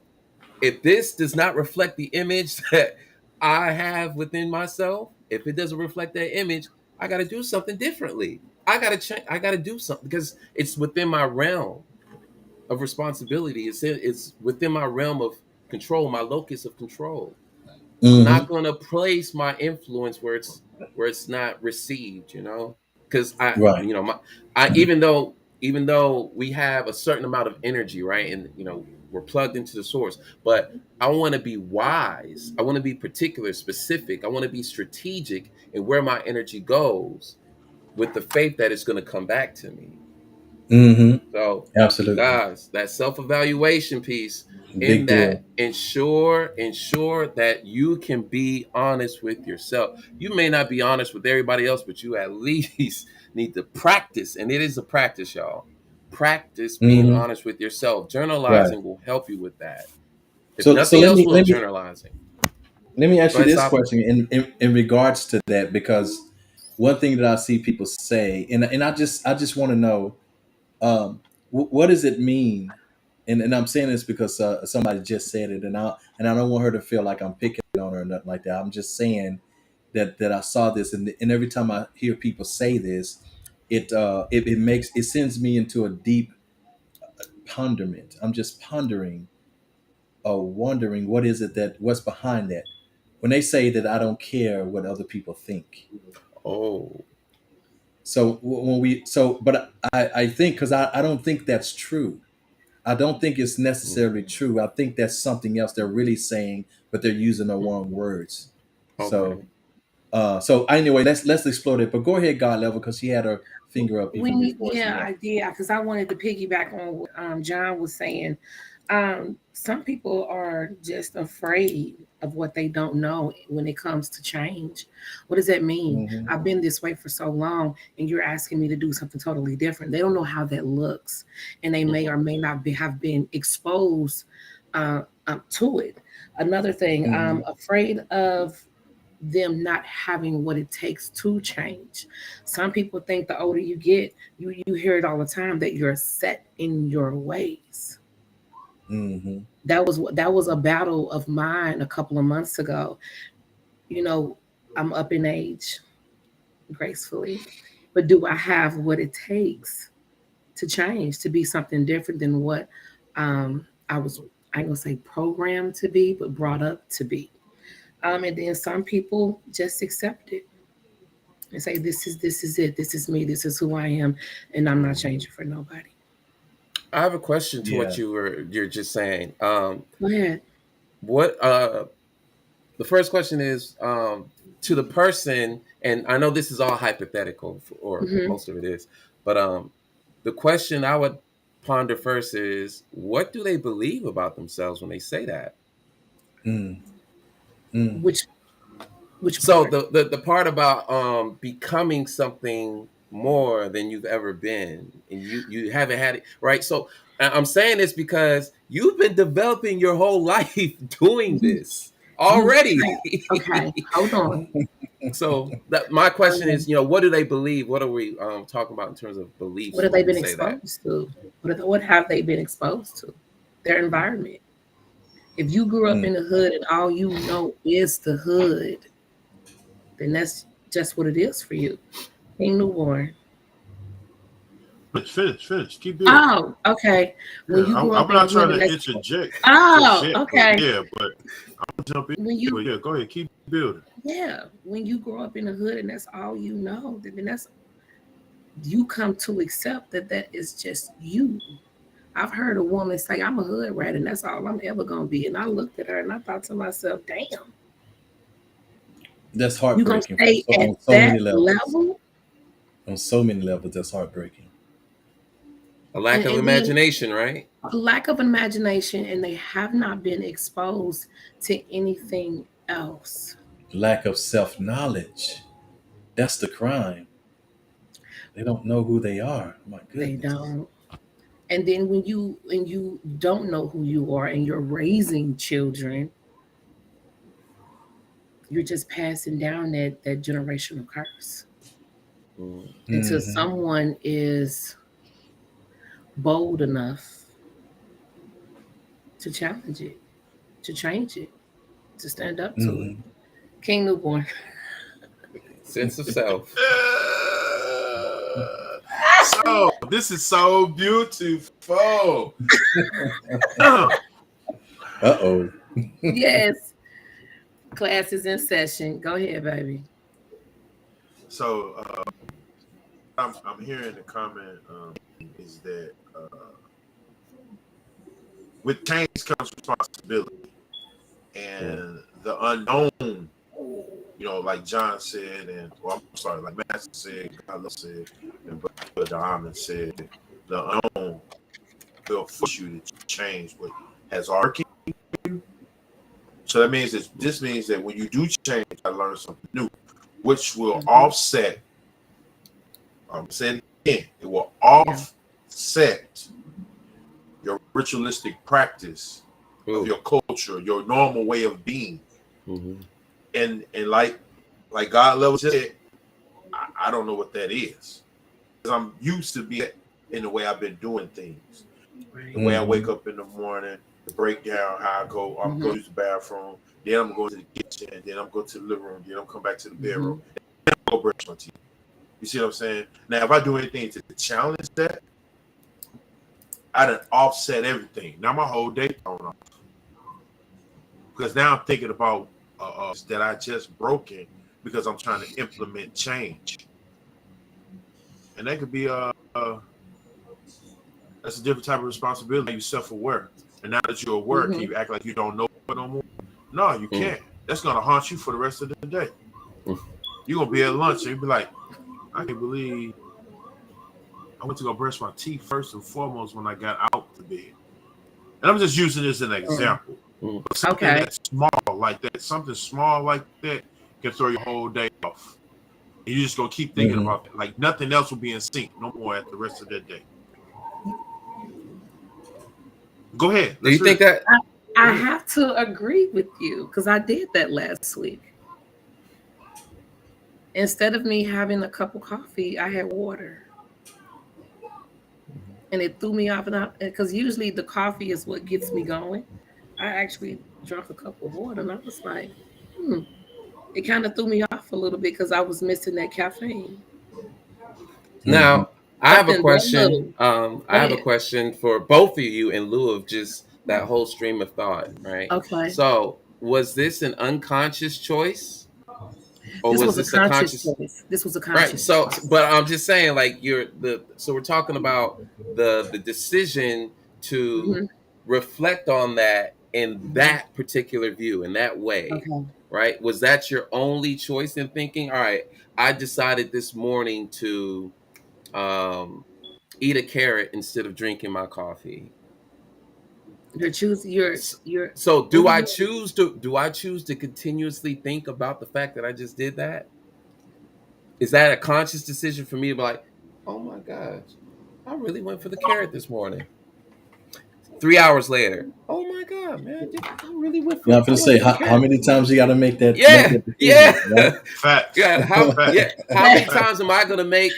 If this does not reflect the image that I have within myself, if it doesn't reflect that image, I got to do something differently. I got to change. I got to do something because it's within my realm of responsibility. It's within my realm of control, my locus of control. I'm Hmm. not going to place my influence where it's not received, because Right. I even though we have a certain amount of energy, right, and we're plugged into the source, but I want to be wise. I want to be particular, specific. I want to be strategic in where my energy goes, with the faith that it's going to come back to me. Hmm. So, Absolutely. guys, that self-evaluation piece, in Big deal. that, ensure that you can be honest with yourself. You may not be honest with everybody else, but you at least need to practice, and it is a practice, y'all. Practice being Hmm. honest with yourself. Right. Journalizing will help you with that. If So nothing let else, me will let me journalizing. let me ask Go you ahead, this Saba. question in regards to that, because one thing that I see people say, and I just want to know, what does it mean? And I'm saying this because somebody just said it, and I don't want her to feel like I'm picking on her or nothing like that. I'm just saying that I saw this, and every time I hear people say this, it sends me into a deep ponderment. I'm just pondering, wondering what is it what's behind that when they say that I don't care what other people think. Oh. So when we so but I think, because I don't think that's true. I don't think it's necessarily Mhm. true. I think that's something else they're really saying, but they're using the wrong words. So Okay. so anyway, let's explore that. But go ahead, God level, because she had her finger up even before. So Yeah, yeah. I did, because I wanted to piggyback on what John was saying. Some people are just afraid of what they don't know when it comes to change. What does that mean? Hmm. I've been this way for so long, and you're asking me to do something totally different. They don't know how that looks, and they may Mhm. or may not have been exposed to it. Another thing, Hmm. I'm afraid of them not having what it takes to change. Some people think the older you get, you hear it all the time, that you're set in your ways. Hmm. That was a battle of mine a couple of months ago. You know, I'm up in age gracefully, but do I have what it takes to change, to be something different than what I was, I ain't gonna say programmed to be, but brought up to be. And then some people just accept it and say, this is it, this is me, this is who I am, and I'm not changing for nobody. I have a question to what Yeah. you're just saying. Go ahead. What The first question is, to the person, and I know this is all hypothetical, or Hmm. most of it is, but the question I would ponder first is, what do they believe about themselves when they say that? Mm. Mm. which which So part? the part about becoming something more than you've ever been, and you haven't had it right. So I'm saying this because you've been developing your whole life doing this already. Okay, hold on. So that my question is, what do they believe? What are we talking about in terms of beliefs What have when they we been say that? exposed to? What have they been exposed to? Their environment. If you grew up in the hood and all you know is the hood, then that's just what it is for you. King Newborn. Finish. Keep building. Oh, okay. When you Yeah, grew I'm up in the not hood, trying and to that's interject just oh, yet. okay. But yeah, but I'm gonna jump in. When you But yeah, go ahead, keep building. when you grow up in the hood and that's all you know, then that's you come to accept that is just you. I've heard a woman say, "I'm a hood rat, and that's all I'm ever gonna be." And I looked at her and I thought to myself, "Damn, That's you gonna heartbreaking stay at on so many that levels. level?" On so many levels, that's heartbreaking. A lack of And then imagination, right? a lack of imagination, and they have not been exposed to anything else. Lack of self-knowledge. That's the crime. They don't know who they are. My They goodness. don't. And then when you don't know who you are and you're raising children, you're just passing down that generational curse until Mhm. someone is bold enough to challenge it, to change it, to stand up to it. Mhm. King Newborn. Sense of self. So this is so beautiful. Uh-oh. Yes. Class is in session. Go ahead, baby. So I'm hearing the comment is that with change comes responsibility and the unknown. Like John said, like Master said, God said, and Brother Ahmed said, the unknown will force you to change what has already. So that means this means that when you do change, I learn something new, which will offset. I'm saying it again, it will offset your ritualistic practice of your culture, your normal way of being. Mm-hmm. And like God level said, I don't know what that is. Because I'm used to being in the way I've been doing things. Right. The way I wake up in the morning, the breakdown, how I go, I'm going to use the bathroom, then I'm going to the kitchen, then I'm going to the living room, then I'm going back to the bedroom, then I'm going to brush my teeth. You see what I'm saying? Now, if I do anything to challenge that, I done offset everything. Now my whole day thrown off. Because now I'm thinking about that I just broken because I'm trying to implement change. And that could be that's a different type of responsibility. You're self-aware. And now that you're aware, can you act like you don't know no more? No, you can't. That's gonna haunt you for the rest of the day. You're gonna be at lunch and you'll be like, I can't believe I went to go brush my teeth first and foremost when I got out the bed. And I'm just using this as an example. But something that's small like that, something small like that can throw your whole day off. And you're just gonna keep thinking about it. Like nothing else will be in sync no more at the rest of that day. Go ahead. Do you think that? I have to agree with you because I did that last week. Instead of me having a cup of coffee, I had water. And it threw me off, because usually the coffee is what gets me going. I actually drank a cup of water, and I was like, It kind of threw me off a little bit because I was missing that caffeine. Now, I have a question. I have a ahead. question for both of you in lieu of just that whole stream of thought, right? Okay. So, was this an unconscious choice? Or This was was this a conscious choice. This was a conscious right? So, choice. but I'm just saying, like so we're talking about the decision to reflect on that in that particular view, in that way, right? Was that your only choice in thinking? All right, I decided this morning to eat a carrot instead of drinking my coffee. You're choosing. So do I choose to continuously think about the fact that I just did that? Is that a conscious decision for me to be like, oh my gosh, I really went for the carrot this morning? 3 hours later, oh my God, man, I really went for. Yeah, I'm gonna say how many times you got to make that Yeah, decision, yeah, right? Facts. yeah. Facts. How many times am I gonna make?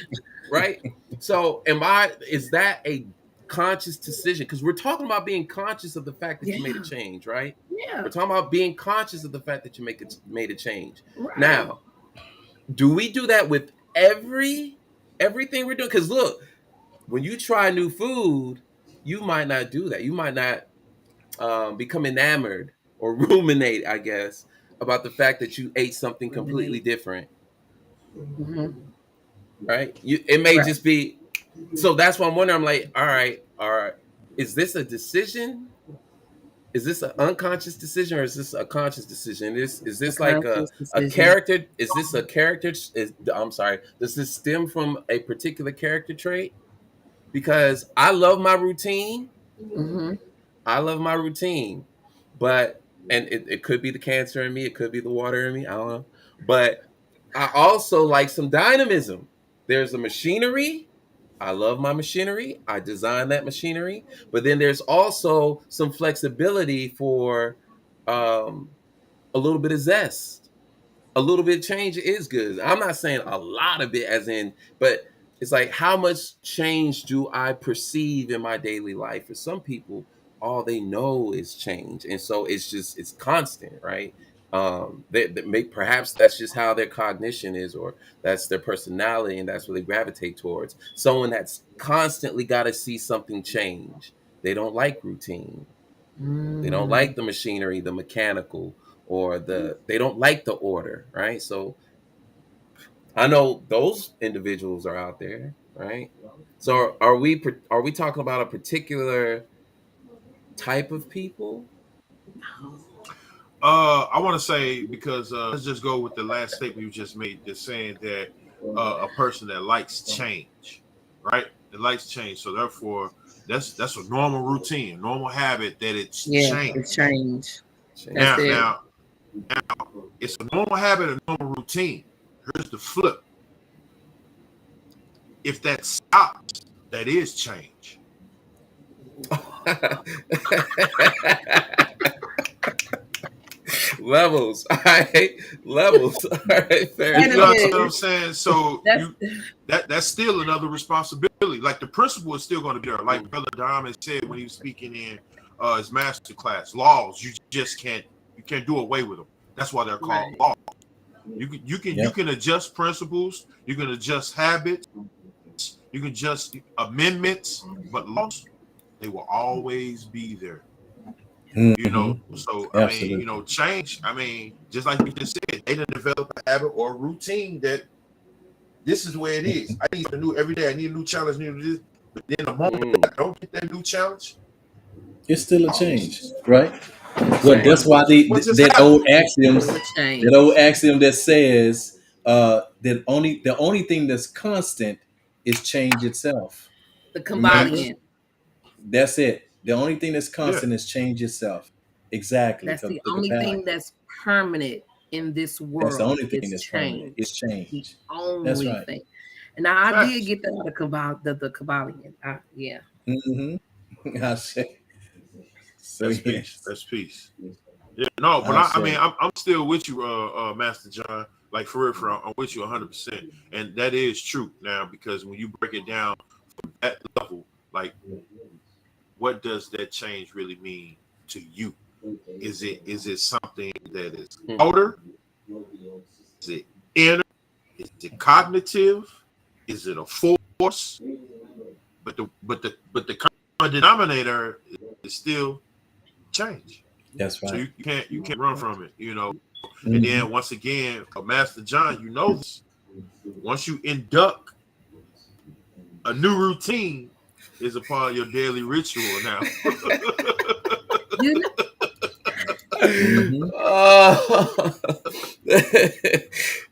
Right. So, is that a conscious decision? Because we're talking about being conscious of the fact that you made a Yeah. change, right? Yeah. We're talking about being conscious of the fact that you made a change. Right. Now, do we do that with everything we're doing? Because look, when you try new food, you might not do that. You might not become enamored or ruminate, I guess, about the fact that you ate something completely different, Mm-hmm. right? It may Right. just be. So that's why I'm wondering. I'm like, all right. Is this a decision? Is this an unconscious decision or is this a conscious decision? Is A this like conscious a decision. character? Is this a character? I'm sorry. Does this stem from a particular character trait? Because I love my routine. Mm-hmm. I love my routine, but and it could be the cancer in me. It could be the water in me. I don't know. But I also like some dynamism. There's a machinery. I love my machinery. I designed that machinery. But then there's also some flexibility for um, a little bit of zest. A little bit of change is good. I'm not saying a lot of it, as in, but it's like how much change do I perceive in my daily life? For some people, all they know is change, and so it's constant, right? They make perhaps that's just how their cognition is, or that's their personality, and that's what they gravitate towards. Someone that's constantly got to see something change. They don't like routine. They don't like the machinery, the mechanical, or they don't like the order, right? So I know those individuals are out there, right? So are we talking about a particular type of people? I want to say because let's just go with the last statement you just made, just saying that a person that likes change, right? That likes change, so therefore that's a normal routine, normal habit that it's Yeah, it's change. change. That's it. Now, it's a normal habit, a normal routine. Here's the flip: if that stops, that is change. Levels, all right, levels, all right, fair You know enough. what I'm saying? So That's that's still another responsibility. Like the principle is still going to be there. Like Brother Diamond said when he was speaking in his master class, laws you can't do away with them. That's why they're called right. laws. You Yep. can adjust principles, you can adjust habits, you can adjust amendments, but laws they will always be there. You know, so I mean, Absolutely. change. I mean, just like you just said, they didn't develop a habit or a routine that this is where it is. I need a new every day. I need a new challenge. I need this. But then the moment I don't get that new challenge, It's still a change, right? Well, Same. that's why what just that happened? old axioms, The change. that old axiom that says that the only thing that's constant is change itself. The Remember, Facts. Kabbalion. that's it. The only thing that's Yeah, constant is change itself. Exactly. That's the The only Kabbalion. thing that's permanent in this That's the world only thing is that's permanent. It's change. The change. That's only right. thing. And now I did facts. get that out of the Kabbalion. Yeah. Mm-hmm. I say so. That's peace. Yes, That's peace. Yeah, no, but I I mean, say. I'm still with you, Master John. Like for real, I'm with you 100%, and that is true now because when you break it down from that level, like, what does that change really mean to you? Is it something that is outer? Is it inner? Is it cognitive? Is it a force? But the common denominator is still change. That's So right. you can't run from it, you know. And Mm-hmm. then once again, Master John, you know this. Once you induct a new routine, is a part of your daily ritual now. You know, Mm-hmm. Oh.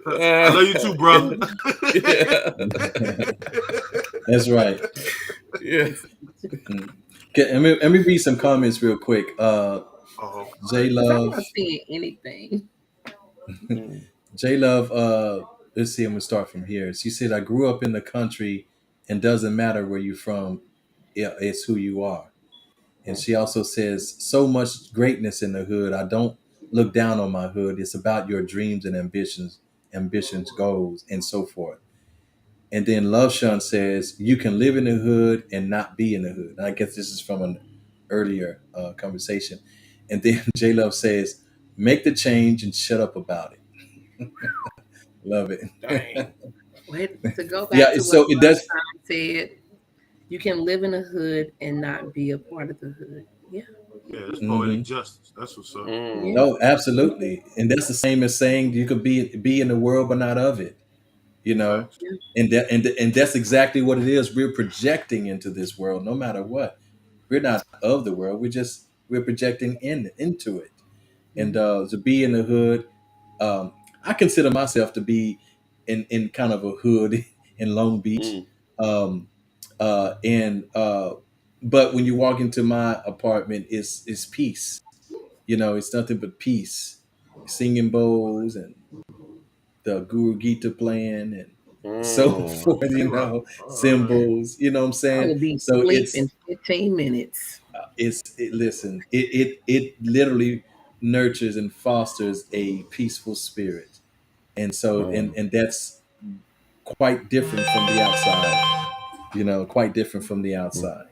I love you too, brother. Yeah. That's right. Yeah. Okay, let me read some comments real quick. J 'cause I'm Love, not seeing anything. J Love. Let's see. I'm gonna start from here. She said, "I grew up in the country, and doesn't matter where you're from. Yeah, it's who you are." And she also says, so much greatness in the hood. I don't look down on my hood. It's about your dreams and ambitions, goals, and so forth. And then Love Shun says, you can live in the hood and not be in the hood. And I guess this is from an earlier conversation. And then J Love says, make the change and shut up about it. Love it. Dang. Wait, to go back Yeah, to so what it does. Tom said, you can live in the hood and not be a part of the hood. Yeah. Yeah, it's Mhm. poetic justice. That's what's up. Mm. No, absolutely. And that's the same as saying you could be in the world but not of it. You know, Facts. and that's exactly what it is. We're projecting into this world, no matter what. We're not of the world. We're projecting into it. And to be in the hood, I consider myself to be in kind of a hood in Long Beach. Mm. Um, and but when you walk into my apartment, it's peace. You know, it's nothing but peace. Singing bowls and the Guru Gita playing and so Mm. forth, you know, All right. symbols, you know what I'm I saying? will be So asleep in 15 minutes. listen, it literally nurtures and fosters a peaceful spirit. And so and that's quite different from the outside, you know, quite different from the outside.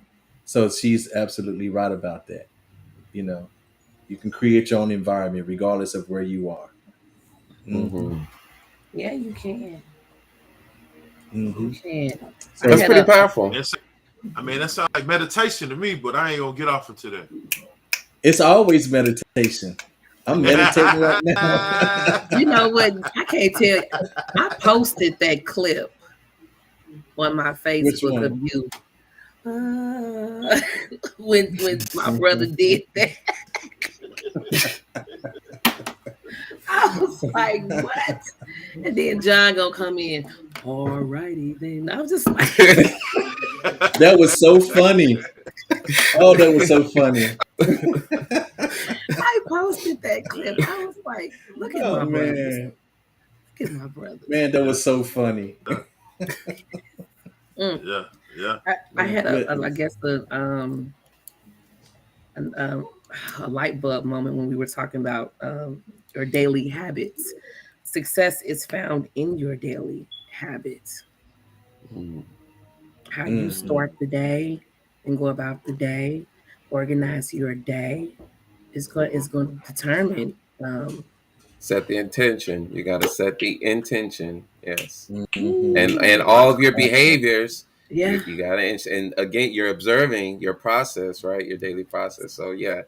So she's absolutely right about that. You know, you can create your own environment regardless of where you are. Mhm. Yeah, you can. Mhm. You can. So That's had pretty a- powerful. I mean, that sounds like meditation to me, but I ain't gonna get off into that. it's always meditation. I'm meditating right now. You know what? I can't tell you. I posted that clip on my Which Facebook of one? you. When my brother did that. I was like, what? And then John gonna come in. All righty then. I was just like, That was so funny. Oh, that was so funny. I posted that clip. I was like, look at Oh my brothers. man, Look at my brothers. man, that was so funny. Yeah, yeah. I had I guess a light bulb moment when we were talking about your daily habits. Success is found in your daily habits. Mm. How you Mhm. start the day and go about the day, organize your day is going to determine. Set the intention. You got to set the intention. Yes. Mhm. And all of your behaviors, Yeah, you got to, and again, you're observing your process, right? Your daily process. So yeah,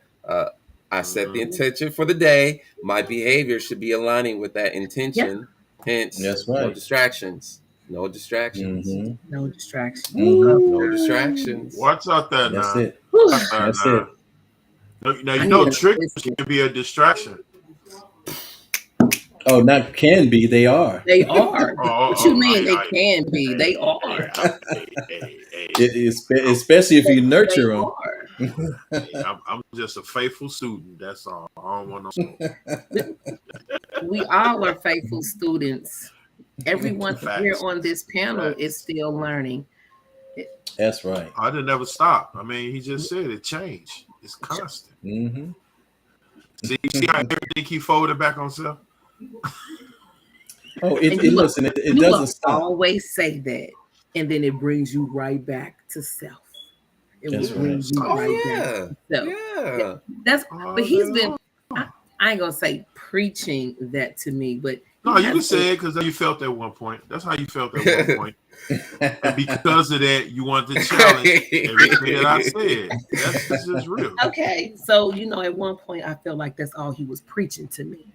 I set the intention for the day. My behavior should be aligning with that intention. Hence, That's no right. distractions. No distractions. Mhm. no distraction. No distractions. Watch out there That's now. it. Whew. Watch out That's now. it. Now I you know need a triggers biscuit. can be a distraction. Oh, not can be. They are. They are. Oh, What you mean they I- can be? They are. Especially if you They nurture them. are. I'm just a faithful student. That's all. I don't want no. We all are faithful students. Everyone Facts. here on this panel Facts. is still learning. That's right. I didn't never stop. I mean, he just said it changed. It's constant. Hmm. See how everything keep folding back on itself? Oh, And you will- listen. It You doesn't will stop. always say that, and then it brings you right back to self. It That's will bring right. you Oh right back yeah. to self. Yeah. That's All but he's day been. long. I ain't gonna say preaching that to me, but No, he you has can say been- it because you felt at one point. That's how you felt at one point. And because of that, you wanted to challenge everything that I said. That's just real. Okay, so at one point I felt like that's all he was preaching to me.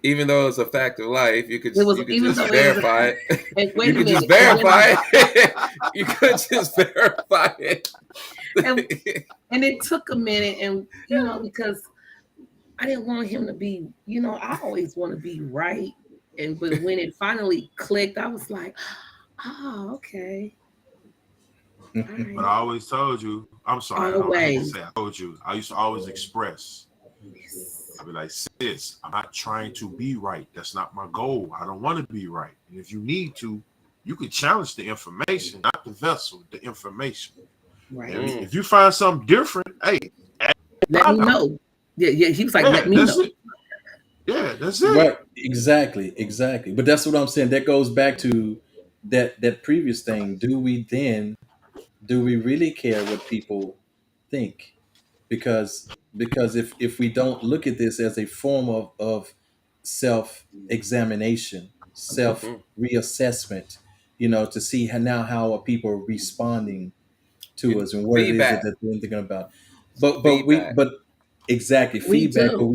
Even though it's a fact of life, you could It was- you could even just though it was a verify fact. it. And wait You a could just minute, verify it. You could just verify it. and it took a minute, and because I didn't want him to be, I always want to be right, but when it finally clicked, I was like, oh, okay. All right. But I always told you, I'm sorry, Always. I told you, I used to always express. Yes. I'd be like, sis, I'm not trying to be right. That's not my goal. I don't want to be right. And if you need to, you could challenge the information, not the vessel, the information. Right. And if you find something different, hey, Let me know. Yeah. He was like, Yeah, let me that's know. it. Yeah, that's it. Right. Exactly. But that's what I'm saying. That goes back to that previous thing. Do we really care what people think? Because if we don't look at this as a form of self examination, self Mhm. reassessment, to see how are people responding to You us and what it is that feedback. they're thinking about. Some feedback. But exactly We feedback. But do.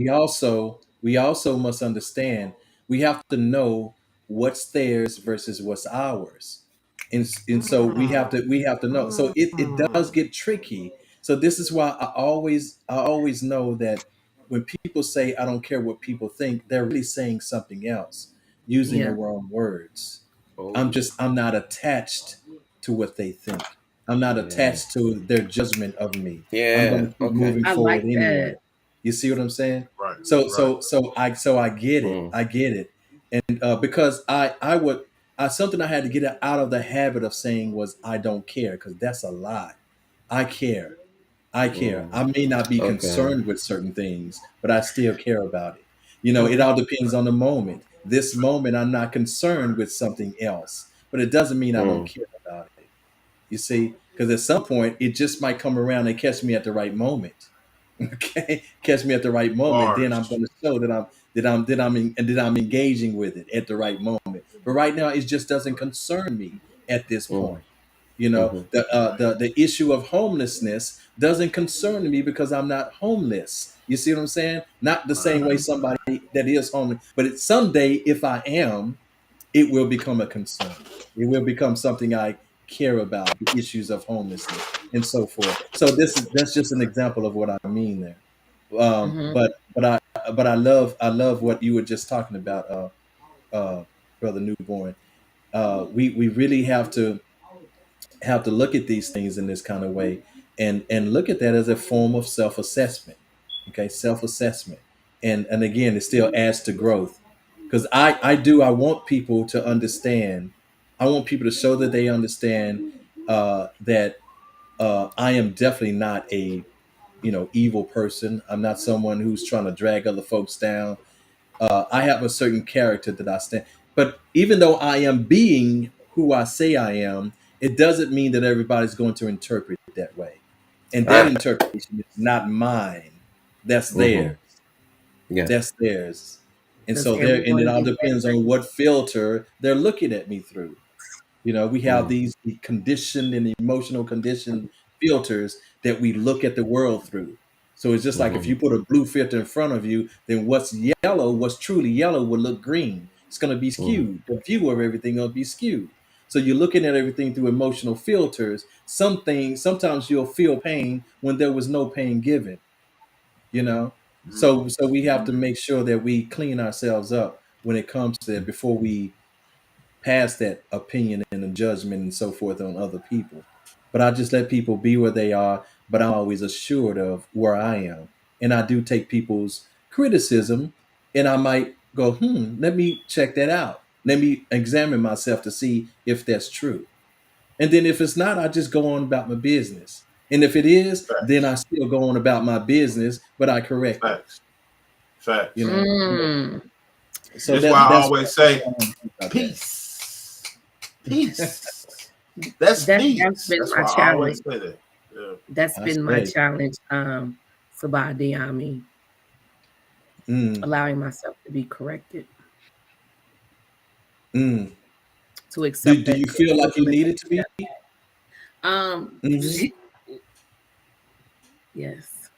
we also must understand we have to know what's theirs versus what's ours, and so we have to know. So it does get tricky. So this is why I always know that when people say I don't care what people think, they're really saying something else, using the Yeah. wrong words. Oh, I'm not attached to what they think. I'm not yeah. attached to their judgment of me. I'm going Yeah. to keep Okay. moving I forward like that. anyway. You see what I'm saying? Right, So right. so so I so I get it. Mm. I get it. And because something I had to get out of the habit of saying was I don't care, because that's a lie. I care. I care. Mm. I may not be Okay. concerned with certain things, but I still care about it. It Okay. all depends on the moment. This moment, I'm not concerned with something else, but it doesn't mean I don't Mm. care about it. You see, because at some point, it just might come around and catch me at the right moment. Okay, catch me at the right moment. Then I'm Bars. going to show that I'm engaging with it at the right moment. But right now, it just doesn't concern me at this Mm. point. Mhm. The issue of homelessness doesn't concern me because I'm not homeless. You see what I'm saying? Not the same way somebody that is homeless, but someday if I am, it will become a concern. It will become something I care about, the issues of homelessness and so forth. So that's just an example of what I mean there. Hmm. But I love what you were just talking about, brother Newborn. We really have to look at these things in this kind of way, and look at that as a form of self-assessment. Okay, self-assessment. And again, it still adds to growth, because I want people to understand. I want people to show that they understand that I am definitely not a evil person. I'm not someone who's trying to drag other folks down. I have a certain character that I stand. But even though I am being who I say I am, it doesn't mean that everybody's going to interpret it that way. And that Ah. interpretation is not mine. That's Mhm. theirs. Yeah. That's theirs. And Because so it everyone all is depends on different. what filter they're looking at me through. We have Mm. these conditioned and emotional conditioned filters that we look at the world through. So it's just like if Mhm. you put a blue filter in front of you, then what's truly yellow will look green. It's going to be Mm. skewed. The view of everything will be skewed. So you're looking at everything through emotional filters. Sometimes you'll feel pain when there was no pain given, you know? So we have to make sure that we clean ourselves up when it comes to that before we past that opinion and the judgment and so forth on other people. But I just let people be where they are, but I'm always assured of where I am. And I do take people's criticism, and I might go, let me check that out. Let me examine myself to see if that's true. And then if it's not, I just go on about my business. And if it is, then I Facts. still go on about my business, but I correct it. Facts. Facts. Yeah. Mm. So That's why I that's always say what I want to say about that. peace. Peace. That's That's peace. been That's my why I always challenge. say that. Yeah. That's I been my say, challenge, Sabah Diami, mm, allowing myself to be corrected, mm. to Do, accept do that you feel like you criticism and need take it to be? steps. Um, Hmm. yes.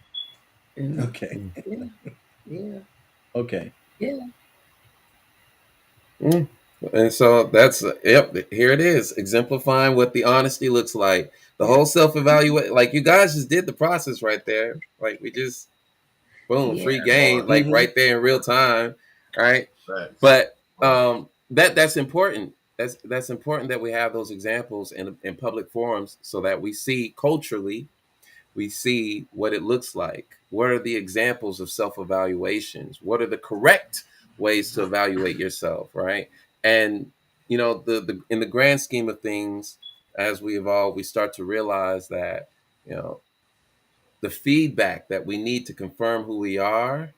And Okay. Mm. yeah, yeah, Okay. yeah. Mm. And so that's yep. Here it is, exemplifying what the honesty looks like. The whole self evaluate, like you guys just did the process right there. Like we just boom, Yeah. free game, Bars. like Hmm. right there in real time, right? Facts. But Bars. that's important. That's important that we have those examples in public forums so that we see culturally, we see what it looks like. What are the examples of self evaluations? What are the correct ways to evaluate yourself, right? And the in the grand scheme of things, as we evolve, we start to realize that you know the feedback that we need to confirm who we are,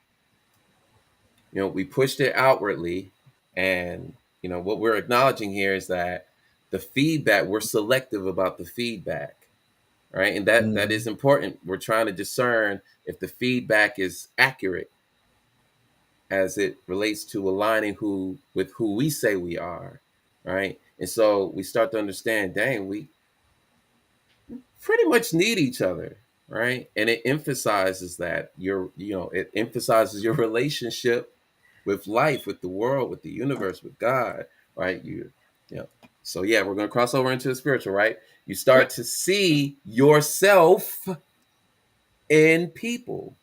we pushed it outwardly. And, what we're acknowledging here is that the feedback, we're selective about the feedback, right? And that is important. We're trying to discern if the feedback is accurate as it relates to aligning with who we say we are, right? And so we start to understand, dang, we pretty much need each other, right? And it emphasizes that it emphasizes your relationship with life, with the world, with the universe, with God, right? So yeah, we're going to cross over into the spiritual, right? You start to see yourself in people,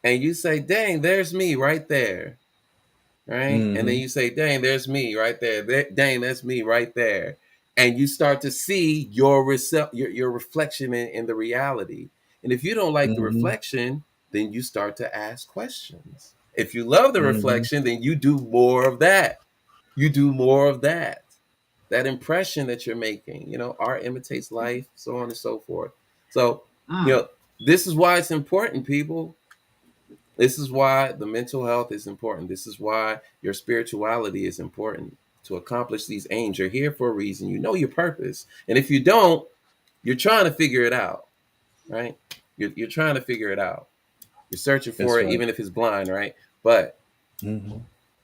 and you say, dang, there's me right there, right? And then you say, dang, there's me right there. Dang, that's me right there. And you start to see your reflection in the reality. And if you don't like the reflection, then you start to ask questions. If you love the reflection, then you do more of that. You do more of that. That impression that you're making, art imitates life, so on and so forth. So, this is why it's important, people. This is why the mental health is important. This is why your spirituality is important. To accomplish these aims, you're here for a reason. You know your purpose. And if you don't, you're trying to figure it out, right? You're trying to figure it out. You're searching for it, even if it's blind, right? But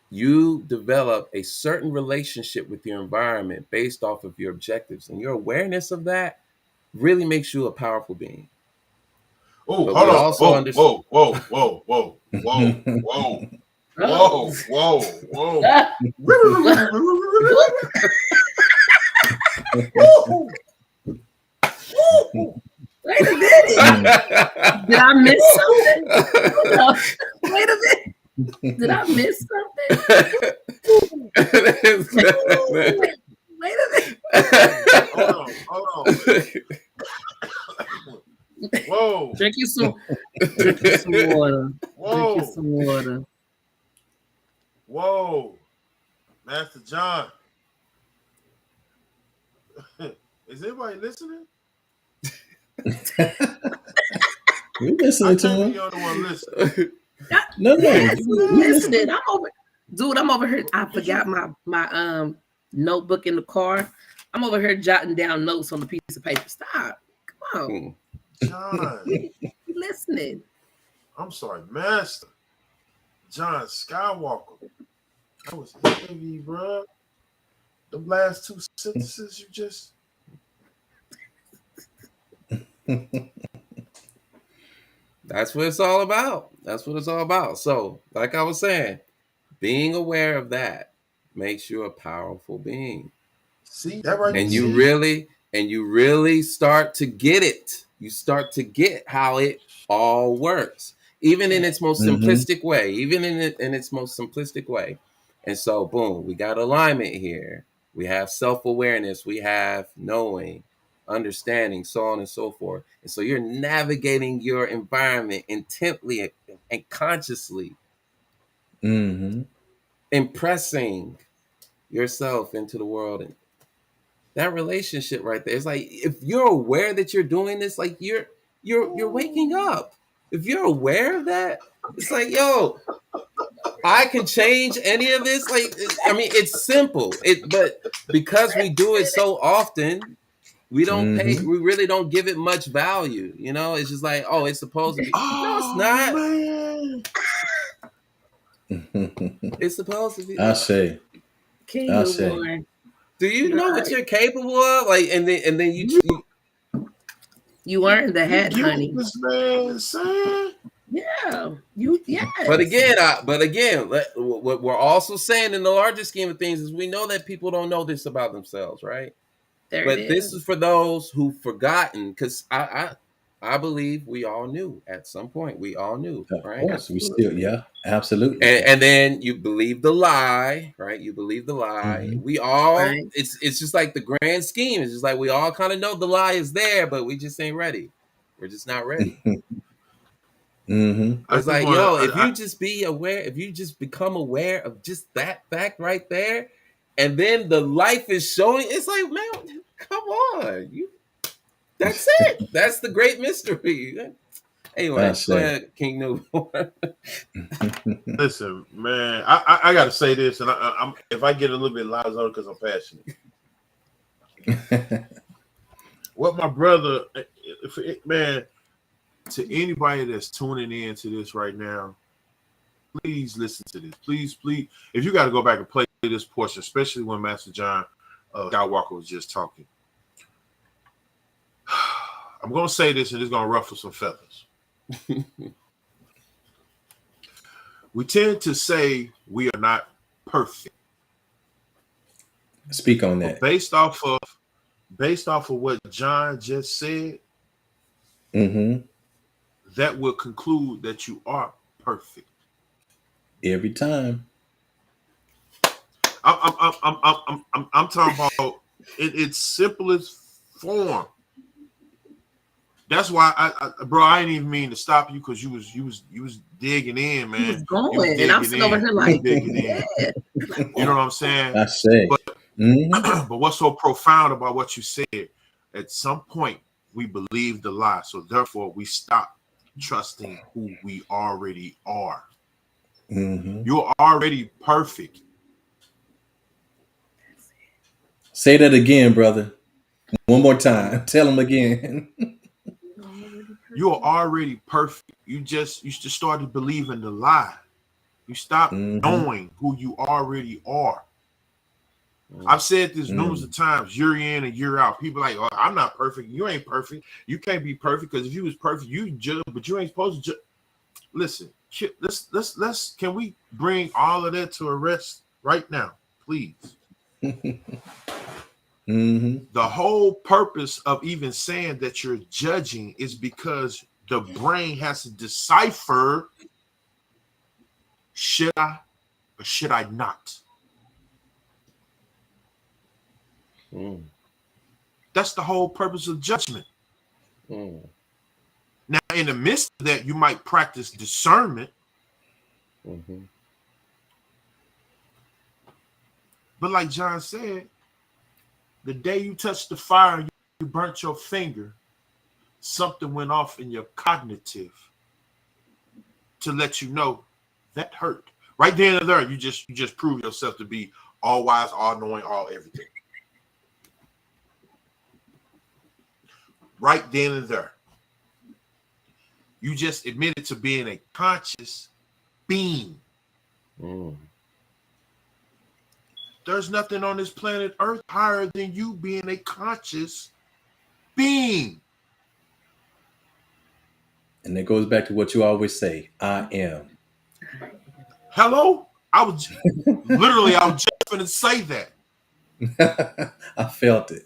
you develop a certain relationship with your environment based off of your objectives. And your awareness of that really makes you a powerful being. Oh, But hold we on. also Whoa, understand- whoa, whoa, whoa, whoa, whoa, whoa, whoa, whoa, whoa. Wait a minute. Did I miss something? Wait a minute. Did I miss something? Wait a minute. Hold on. Whoa. Drink you some water. Whoa. Drink you some water. Whoa. Master John. Is anybody listening? We're listening to him. You're the one listening. No. Listen, I'm over here. I forgot my notebook in the car. I'm over here jotting down notes on a piece of paper. Stop. Come on. John. You listening. I'm sorry, Master. John Skywalker. That was heavy, bro. The last two sentences you just... That's what it's all about. That's what it's all about. So, like I was saying, being aware of that makes you a powerful being. See that right? And you really start to get it. You start to get how it all works, even in its most simplistic way. Even in its most simplistic way. And so, boom, we got alignment here. We have self-awareness. We have knowing, understanding, so on and so forth. And so you're navigating your environment intently and consciously, impressing yourself into the world. And that relationship right there, it's like, if you're aware that you're doing this, like you're waking up. If you're aware of that, it's like, yo, I can change any of this. Like, I mean, it's simple. But because we do it so often, we don't pay. We really don't give it much value. It's just like, oh, it's supposed to be. No, it's not. It's supposed to be. I say. Do you know what you're capable of? Like, and then you earned the hat, honey. This man saying. Yeah, yes. But again, what we're also saying in the larger scheme of things is we know that people don't know this about themselves, right? This is for those who've forgotten, because I believe we all knew at some point. We all knew, right? Of course, we still, absolutely. And then you believe the lie, right? You believe the lie. We all, it's just like the grand scheme. It's just like we all kind of know the lie is there, but we just ain't ready. We're just not ready. It's like, if you just be aware, if you just become aware of just that fact right there, and then the life is showing, it's like, man, come on. That's it. That's the great mystery. Anyway, I go say. ahead, King Newborn. Listen, man, I got to say this, and I'm if I get a little bit louder because I'm passionate. What my brother, man, to anybody that's tuning in to this right now, please listen to this. Please, if you got to go back and play this portion, especially when Master John Skywalker was just talking. I'm going to say this, and it's going to ruffle some feathers. We tend to say we are not perfect. Speak on that. But based off of what John just said, that will conclude that you are perfect. Every time. I'm talking about in its simplest form. That's why I didn't even mean to stop you because you was digging in, man. He was going, and I'm sitting over here like, yeah. You know what I'm saying? I say. But what's so profound about what you said? At some point, we believe the lie, so therefore we stop trusting who we already are. You're already perfect. Say that again, brother. One more time. Tell them again. You are already perfect. You just started believing the lie. You stopped knowing who you already are. I've said this numerous of times, year in and year out. People are like, oh, I'm not perfect. You ain't perfect. You can't be perfect because if you was perfect, you judge, but you ain't supposed to judge. Listen, let's can we bring all of that to a rest right now, please? The whole purpose of even saying that you're judging is because the brain has to decipher, should I or should I not? That's the whole purpose of judgment. Now, in the midst of that, you might practice discernment. But like John said, the day you touched the fire and you burnt your finger, something went off in your cognitive to let you know that hurt. Right then and there, you just prove yourself to be all wise, all knowing, all everything. Right then and there. You just admitted to being a conscious being. There's nothing on this planet Earth higher than you being a conscious being. And it goes back to what you always say, I am. Hello? I was just going to say that. I felt it.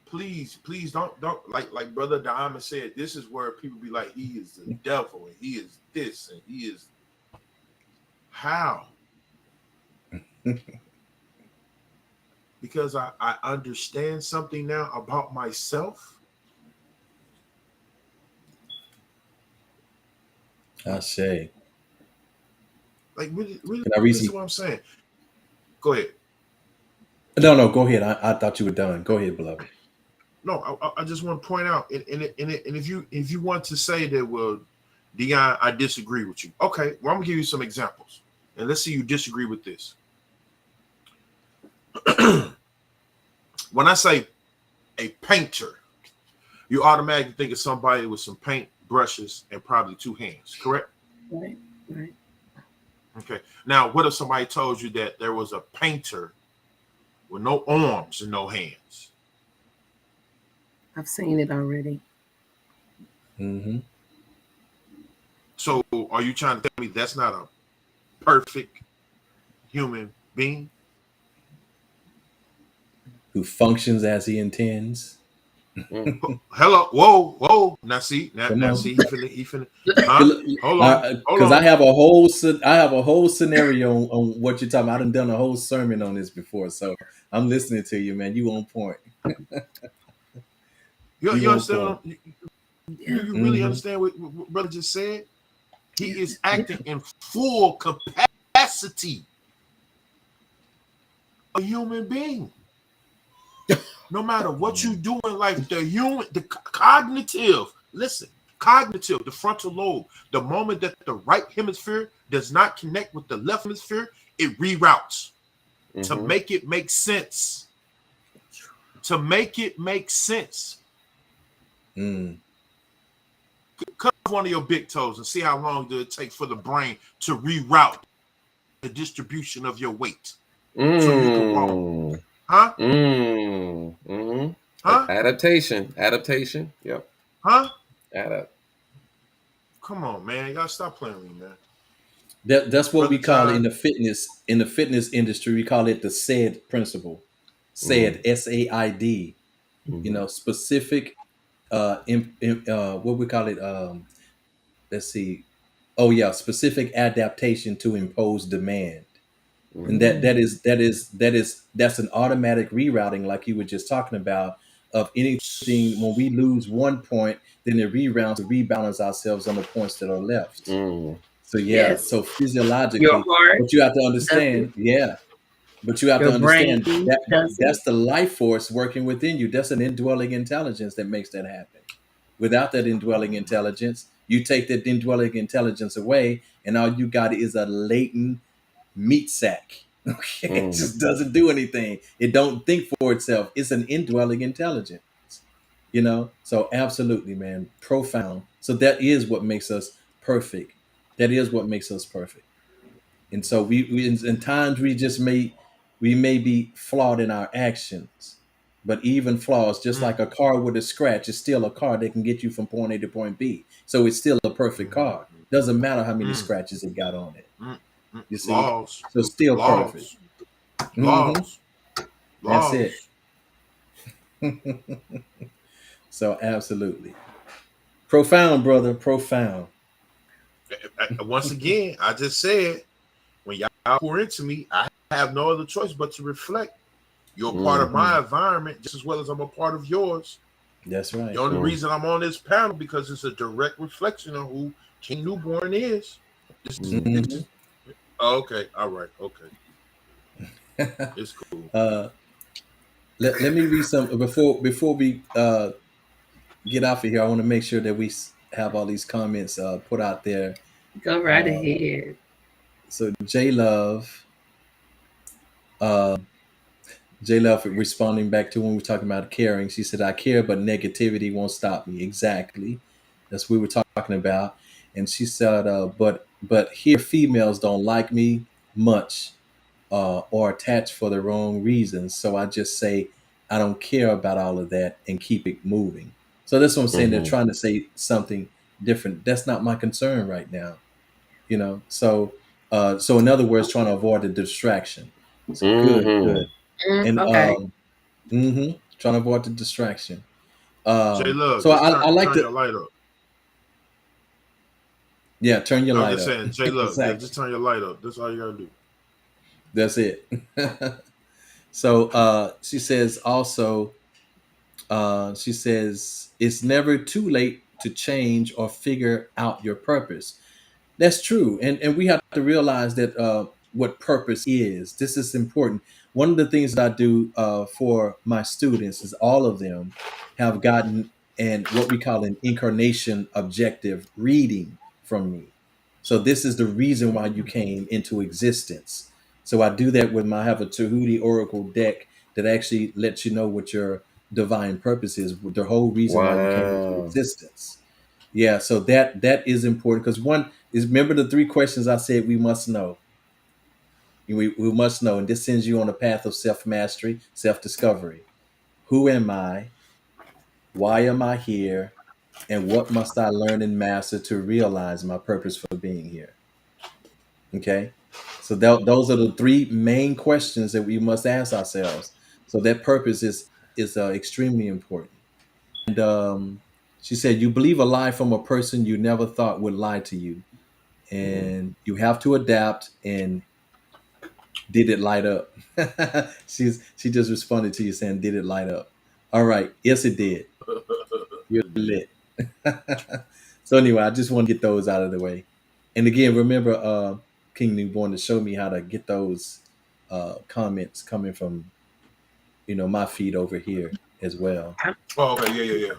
Please don't like Brother Diamond said, this is where people be like, he is the devil and he is this and he is how? Because I understand something now about myself. I say. Like really Can I read this is what I'm saying. Go ahead. No, go ahead. I thought you were done. Go ahead, beloved. No, I just want to point out, and if you want to say that, well, Dion, I disagree with you. Okay, well, I'm gonna give you some examples, and let's see you disagree with this. When I say a painter, you automatically think of somebody with some paint brushes and probably two hands, correct? Right. Okay. Now, what if somebody told you that there was a painter with no arms and no hands? I've seen it already. So, are you trying to tell me that's not a perfect human being who functions as he intends? Hello, whoa! Now see, he finna. Hold on, because I have a whole scenario on what you're talking about. I've done a whole sermon on this before, so I'm listening to you, man. You on point. You understand? You really understand what brother just said? He is acting in full capacity. A human being. no matter what you do in life, the cognitive, listen, cognitive, the frontal lobe, the moment that the right hemisphere does not connect with the left hemisphere, it reroutes to make it make sense. To make it make sense. Cut off one of your big toes and see how long does it take for the brain to reroute the distribution of your weight. So you can walk. Huh? Huh? Adaptation. Yep. Huh? Adapt. Come on, man. You gotta stop playing with me, man. That's what Brother we call it John. in the fitness industry. We call it the SAID principle. SAID, SAID. You know, specific. What we call it? Let's see. Oh yeah, specific adaptation to impose demand. And that's an automatic rerouting, like you were just talking about, of anything. When we lose one point, then it reroutes to rebalance ourselves on the points that are left. So yeah, Yes. so Your physiologically, heart but you have to does understand, it. but you have to Your brain understand that does that's it. the life force working within you. That's an indwelling intelligence that makes that happen. Without that indwelling intelligence, you take that indwelling intelligence away, and all you got is a latent meat sack. Okay, it just doesn't do anything. It don't think for itself. It's an indwelling intelligence. You know, so absolutely, man, profound. So that is what makes us perfect. That is what makes us perfect. And so we in times we may be flawed in our actions, but even flaws, just like a car with a scratch, is still a car that can get you from point A to point B. So it's still a perfect car. Doesn't matter how many scratches it got on it. You see, Laws. so still perfect. Laws. That's it. Laws. So absolutely profound, brother. Profound. Once again, I just said, when y'all pour into me, I have no other choice but to reflect. You're part of my environment just as well as I'm a part of yours. That's right. The only reason I'm on this panel because it's a direct reflection of who King Newborn is. This is okay. All right. Okay. It's cool. Let me read some before we get off of here. I want to make sure that we have all these comments put out there. Go right ahead. So J Love responding back to when we were talking about caring. She said, "I care, but negativity won't stop me." Exactly, that's what we were talking about. And she said, "But here females don't like me much, or attached for the wrong reasons. So I just say I don't care about all of that and keep it moving." So that's what I'm saying. They're trying to say something different. That's not my concern right now. You know. So in other words, trying to avoid the distraction. So good. And Okay. trying to avoid the distraction. J Love, So just I like turn to your light up. Yeah, turn your light I'm just up. saying, J Love, Exactly. just turn your light up. That's all you gotta do. That's it. So she says also, she says, it's never too late to change or figure out your purpose. That's true. And we have to realize that what purpose is. This is important. One of the things that I do for my students is all of them have gotten what we call an incarnation objective reading from me. So this is the reason why you came into existence. So I do that with I have a Tahuti Oracle deck that actually lets you know what your divine purpose is, the whole reason why you came into existence. Yeah, so that is important because one is, remember the three questions I said we must know. We must know, and this sends you on a path of self-mastery, self-discovery. Who am I? Why am I here? And what must I learn and master to realize my purpose for being here? Okay, so those are the three main questions that we must ask ourselves. So that purpose is extremely important. And she said, "You believe a lie from a person you never thought would lie to you, and you have to adapt." And did it light up? She just responded to you saying, "Did it light up?" All right, yes, it did. You're lit. So anyway, I just want to get those out of the way. And again, remember, King Newborn to show me how to get those comments coming from my feed over here as well. Oh, okay, yeah.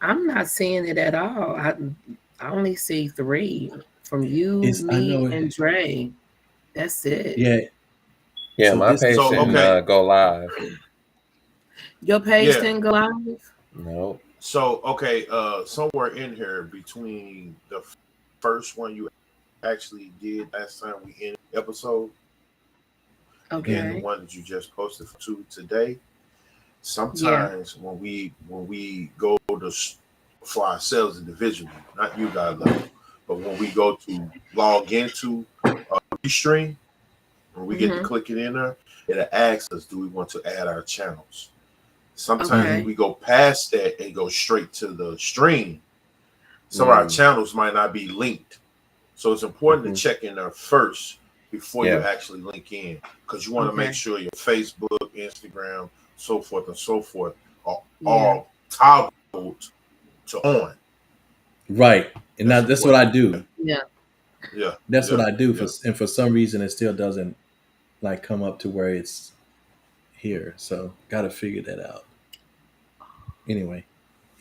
I'm not seeing it at all. I only see 3 from you, I me, know. and Dre. That's it. Yeah. Yeah, So my this page So didn't okay, go live. Your page yeah. didn't go live? No. So okay, somewhere in here between the first one you actually did last time we ended the episode and the Okay. one that you just posted to today. Yeah. Sometimes when we go to for ourselves individually, not you guys level, but when we go to log into Restream, when we get to Hmm. click it in there, it asks us, do we want to add our channels? Sometimes Okay. if we go past that and go straight to the stream, some of our channels might not be linked. So it's important to check in there first before you Yeah. actually link in, because you want to Okay. make sure your Facebook, Instagram, so forth and so forth are Yeah. all toggled to on. Right. And now that's what I do. Yeah. Yeah. That's what I do. Yeah. And for some reason, it still doesn't like come up to where it's here. So got to figure that out. Anyway,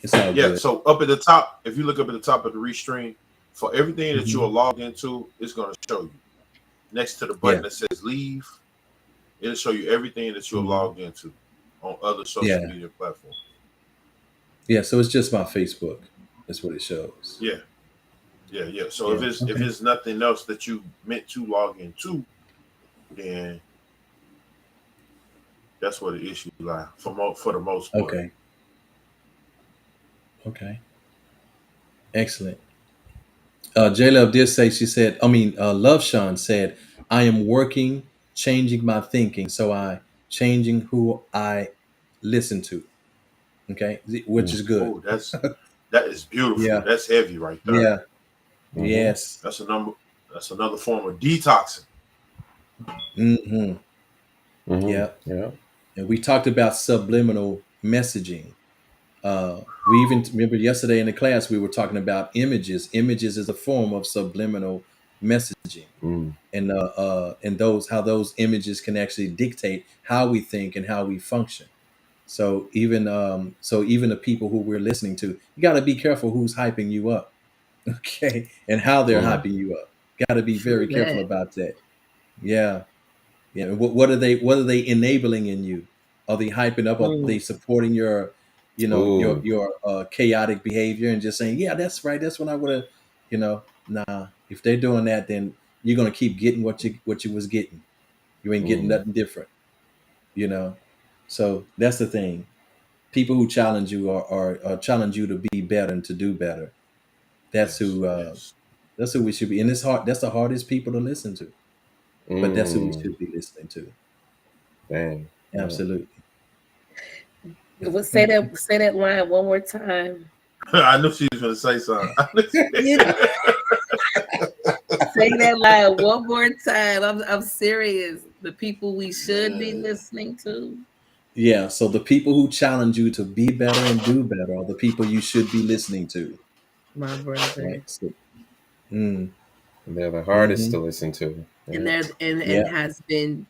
it's all Yeah. good. So up at the top, if you look up at the top of the Restream, for everything that you are Mhm. logged into, it's going to show you. Next to the button that says leave, it'll show you everything that you're Mhm. logged into on other social media platforms. Yeah. So it's just my Facebook. That's what it shows. Yeah. So Yeah. if it's nothing else that you meant to log into, then that's where the issue lies for the most part. Okay. Excellent. J Love did say, Love Sean said, I am working, changing my thinking. So changing who I listen to. Okay. Which is good. Oh, that is beautiful. Yeah. That's heavy right there. Yeah. Mhm. Yes. That's another form of detoxing. Mm-hmm. Mhm. Yeah. Yeah. And we talked about subliminal messaging. We even remember yesterday in the class, we were talking about images. Images is a form of subliminal messaging. Mm. And how those images can actually dictate how we think and how we function. So even the people who we're listening to, you got to be careful who's hyping you up, okay, and how they're hyping you up. Got to be very True careful that. about that. Yeah. And what are they enabling in you? Are they hyping up? Are they supporting your Ooh. chaotic behavior and just saying, yeah, that's right, that's what I would have, nah. If they're doing that, then you're gonna keep getting what you was getting. You ain't getting nothing different. So that's the thing. People who challenge you are challenge you to be better and to do better. That's Yes. who we should be. And it's hard. That's the hardest people to listen to. But that's who we Mm. should be listening to. Dang. Yeah. Absolutely. Say that line one more time. I knew she was going to say something. Say that line one more time. I'm serious. The people we should be listening to. Yeah. So the people who challenge you to be better and do better are the people you should be listening to. My brother. Right. So, They're the hardest to listen to. Yeah. And has been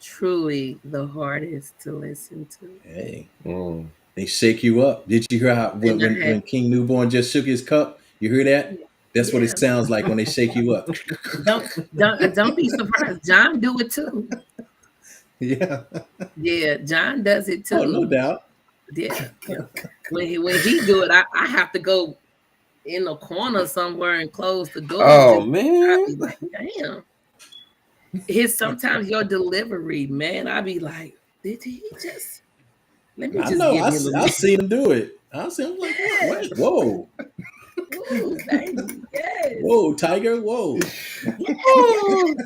truly the hardest to listen to. Hey. Mm. They shake you up. Did you hear how when King Newborn just shook his cup? You hear that? That's what it sounds like when they shake you up. Don't be surprised. John do it too. Yeah. Yeah, John does it too. Oh, no doubt. Yeah. When he do it, I have to go in the corner somewhere and close the door. Oh man. I be like, damn. Sometimes your delivery, man, I be like, did he just let me just I know. give me a little I seen him do it. I seen him like, what? Whoa. Ooh, baby. Yes. Whoa, Tiger. Whoa.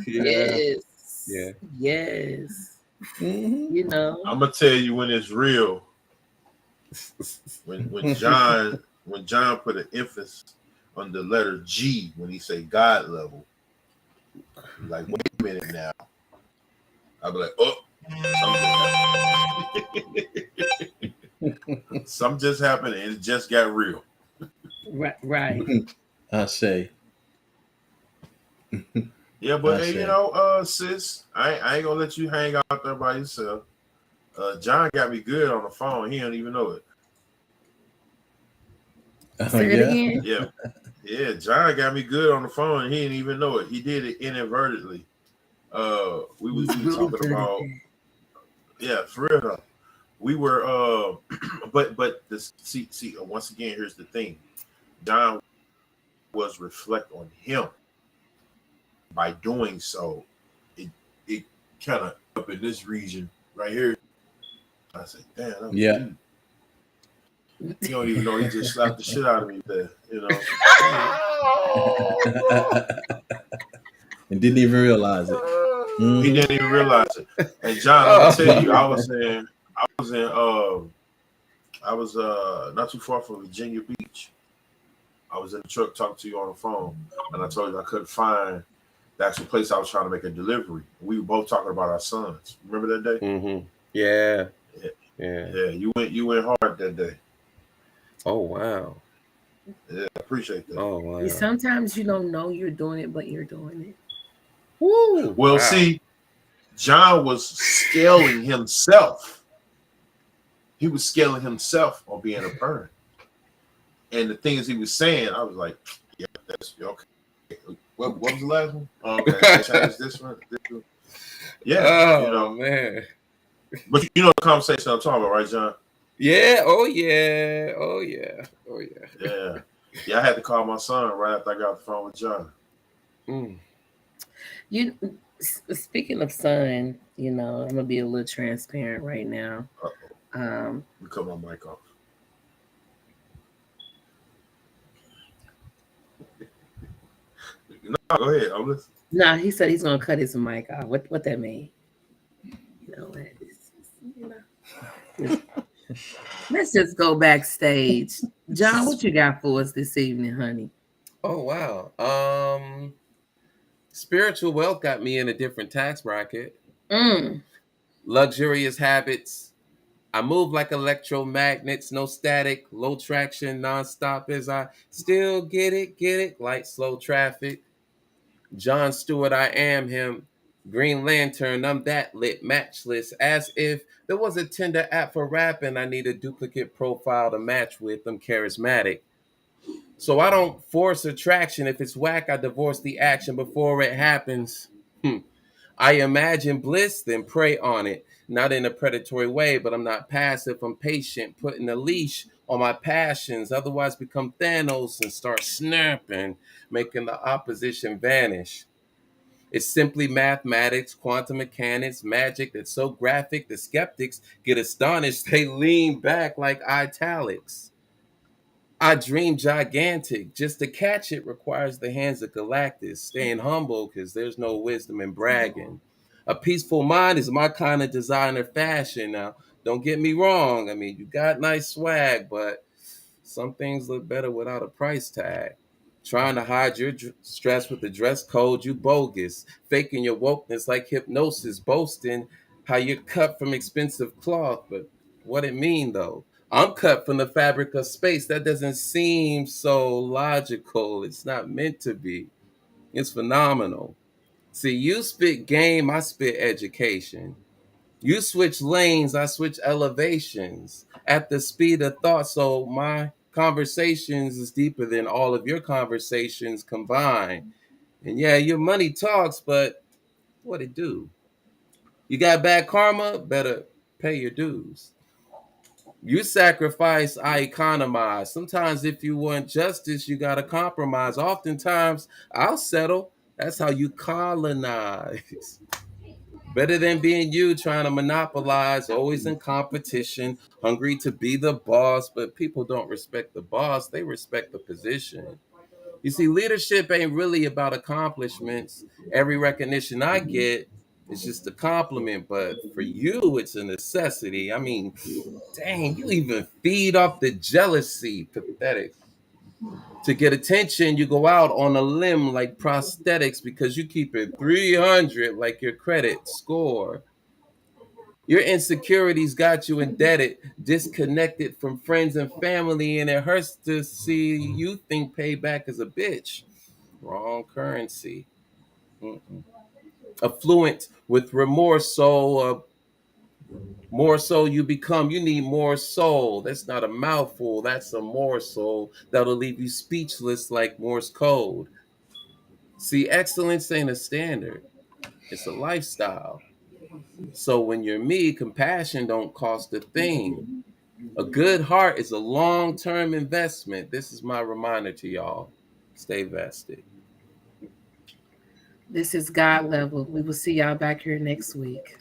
Yes. Yeah. Yes. Mm-hmm. I'm gonna tell you when it's real. When John put an emphasis on the letter G when he say God level, like, wait a minute now. I'll be like, oh, something just happened and it just got real. Right. I say. Yeah, but hey, sis, I ain't gonna let you hang out there by yourself. John got me good on the phone. He don't even know it. Oh, Say it yeah. again. Yeah, yeah. John got me good on the phone, and he didn't even know it. He did it inadvertently. We was He's really talking good at about that. yeah, for real. Though. We were but this see once again. Here's the thing. John was reflect on him. By doing so, it kind of up in this region right here. I said, damn, that was Yeah. deep. You don't even know he just slapped the shit out of me there, you know. And didn't even realize it. He Mhm. didn't even realize it. And John, I'm gonna tell you, I was not too far from Virginia Beach. I was in the truck talking to you on the phone, and I told you I couldn't find the actual place I was trying to make a delivery. We were both talking about our sons. Remember that day? Mm-hmm. Yeah. Yeah. Yeah. Yeah, you went hard that day. Oh wow. Yeah, I appreciate that. Oh wow. Sometimes you don't know you're doing it, but you're doing it. Woo. Well, Wow. see, John was scaling himself. He was scaling himself on being a parent. And the things he was saying, I was like, yeah, that's okay. What was the last one? Oh, okay, I changed this one. Yeah, Oh you know. man. But you know the conversation I'm talking about, right, John? Yeah. Oh yeah. Oh yeah. Oh yeah. Yeah. Yeah, I had to call my son right after I got off the phone with John. Mm. You speaking of son, I'm gonna be a little transparent right now. Uh-oh. We cut my mic off. No, go ahead. I'm listening. No, he said he's gonna cut his mic off. What that mean? You know what? Let's just go backstage. John, what you got for us this evening, honey? Oh wow. Spiritual wealth got me in a different tax bracket. Luxurious habits. I move like electromagnets, no static, low traction, nonstop as I still get it, light, slow traffic. John Stewart, I am him. Green Lantern, I'm that lit, matchless, as if there was a Tinder app for rapping. I need a duplicate profile to match with. I'm charismatic. So I don't force attraction. If it's whack, I divorce the action before it happens. I imagine bliss, then prey on it. Not in a predatory way, but I'm not passive. I'm patient, putting a leash on my passions. Otherwise, become Thanos and start snapping, making the opposition vanish. It's simply mathematics, quantum mechanics, magic that's so graphic the skeptics get astonished. They lean back like italics. I dream gigantic. Just to catch it requires the hands of Galactus. Staying humble because there's no wisdom in bragging. A peaceful mind is my kind of designer fashion. Now, don't get me wrong. I mean, you got nice swag, but some things look better without a price tag. Trying to hide your stress with the dress code, you bogus. Faking your wokeness like hypnosis, boasting how you're cut from expensive cloth. But what it mean though? I'm cut from the fabric of space. That doesn't seem so logical. It's not meant to be. It's phenomenal. See, you spit game, I spit education. You switch lanes, I switch elevations at the speed of thought. So my conversations is deeper than all of your conversations combined. And yeah, your money talks, but what it do? You got bad karma, better pay your dues. You sacrifice, I economize. Sometimes if you want justice, you gotta compromise. Oftentimes, I'll settle. That's how you colonize. Better than being you trying to monopolize, always in competition, hungry to be the boss, but people don't respect the boss, they respect the position. You see, leadership ain't really about accomplishments. Every recognition I get is just a compliment, but for you, it's a necessity. I mean, dang, you even feed off the jealousy. Pathetic. To get attention, you go out on a limb like prosthetics because you keep it 300 like your credit score. Your insecurities got you indebted, disconnected from friends and family, and it hurts to see you think payback is a bitch. Wrong currency. Mm-mm. Affluent with remorse, so More so you become, you need more soul. That's not a mouthful, that's a more soul that'll leave you speechless like Morse code. See, excellence ain't a standard, it's a lifestyle. So when you're me, compassion don't cost a thing. A good heart is a long-term investment. This is my reminder to y'all. Stay vested. This is God level. We will see y'all back here next week.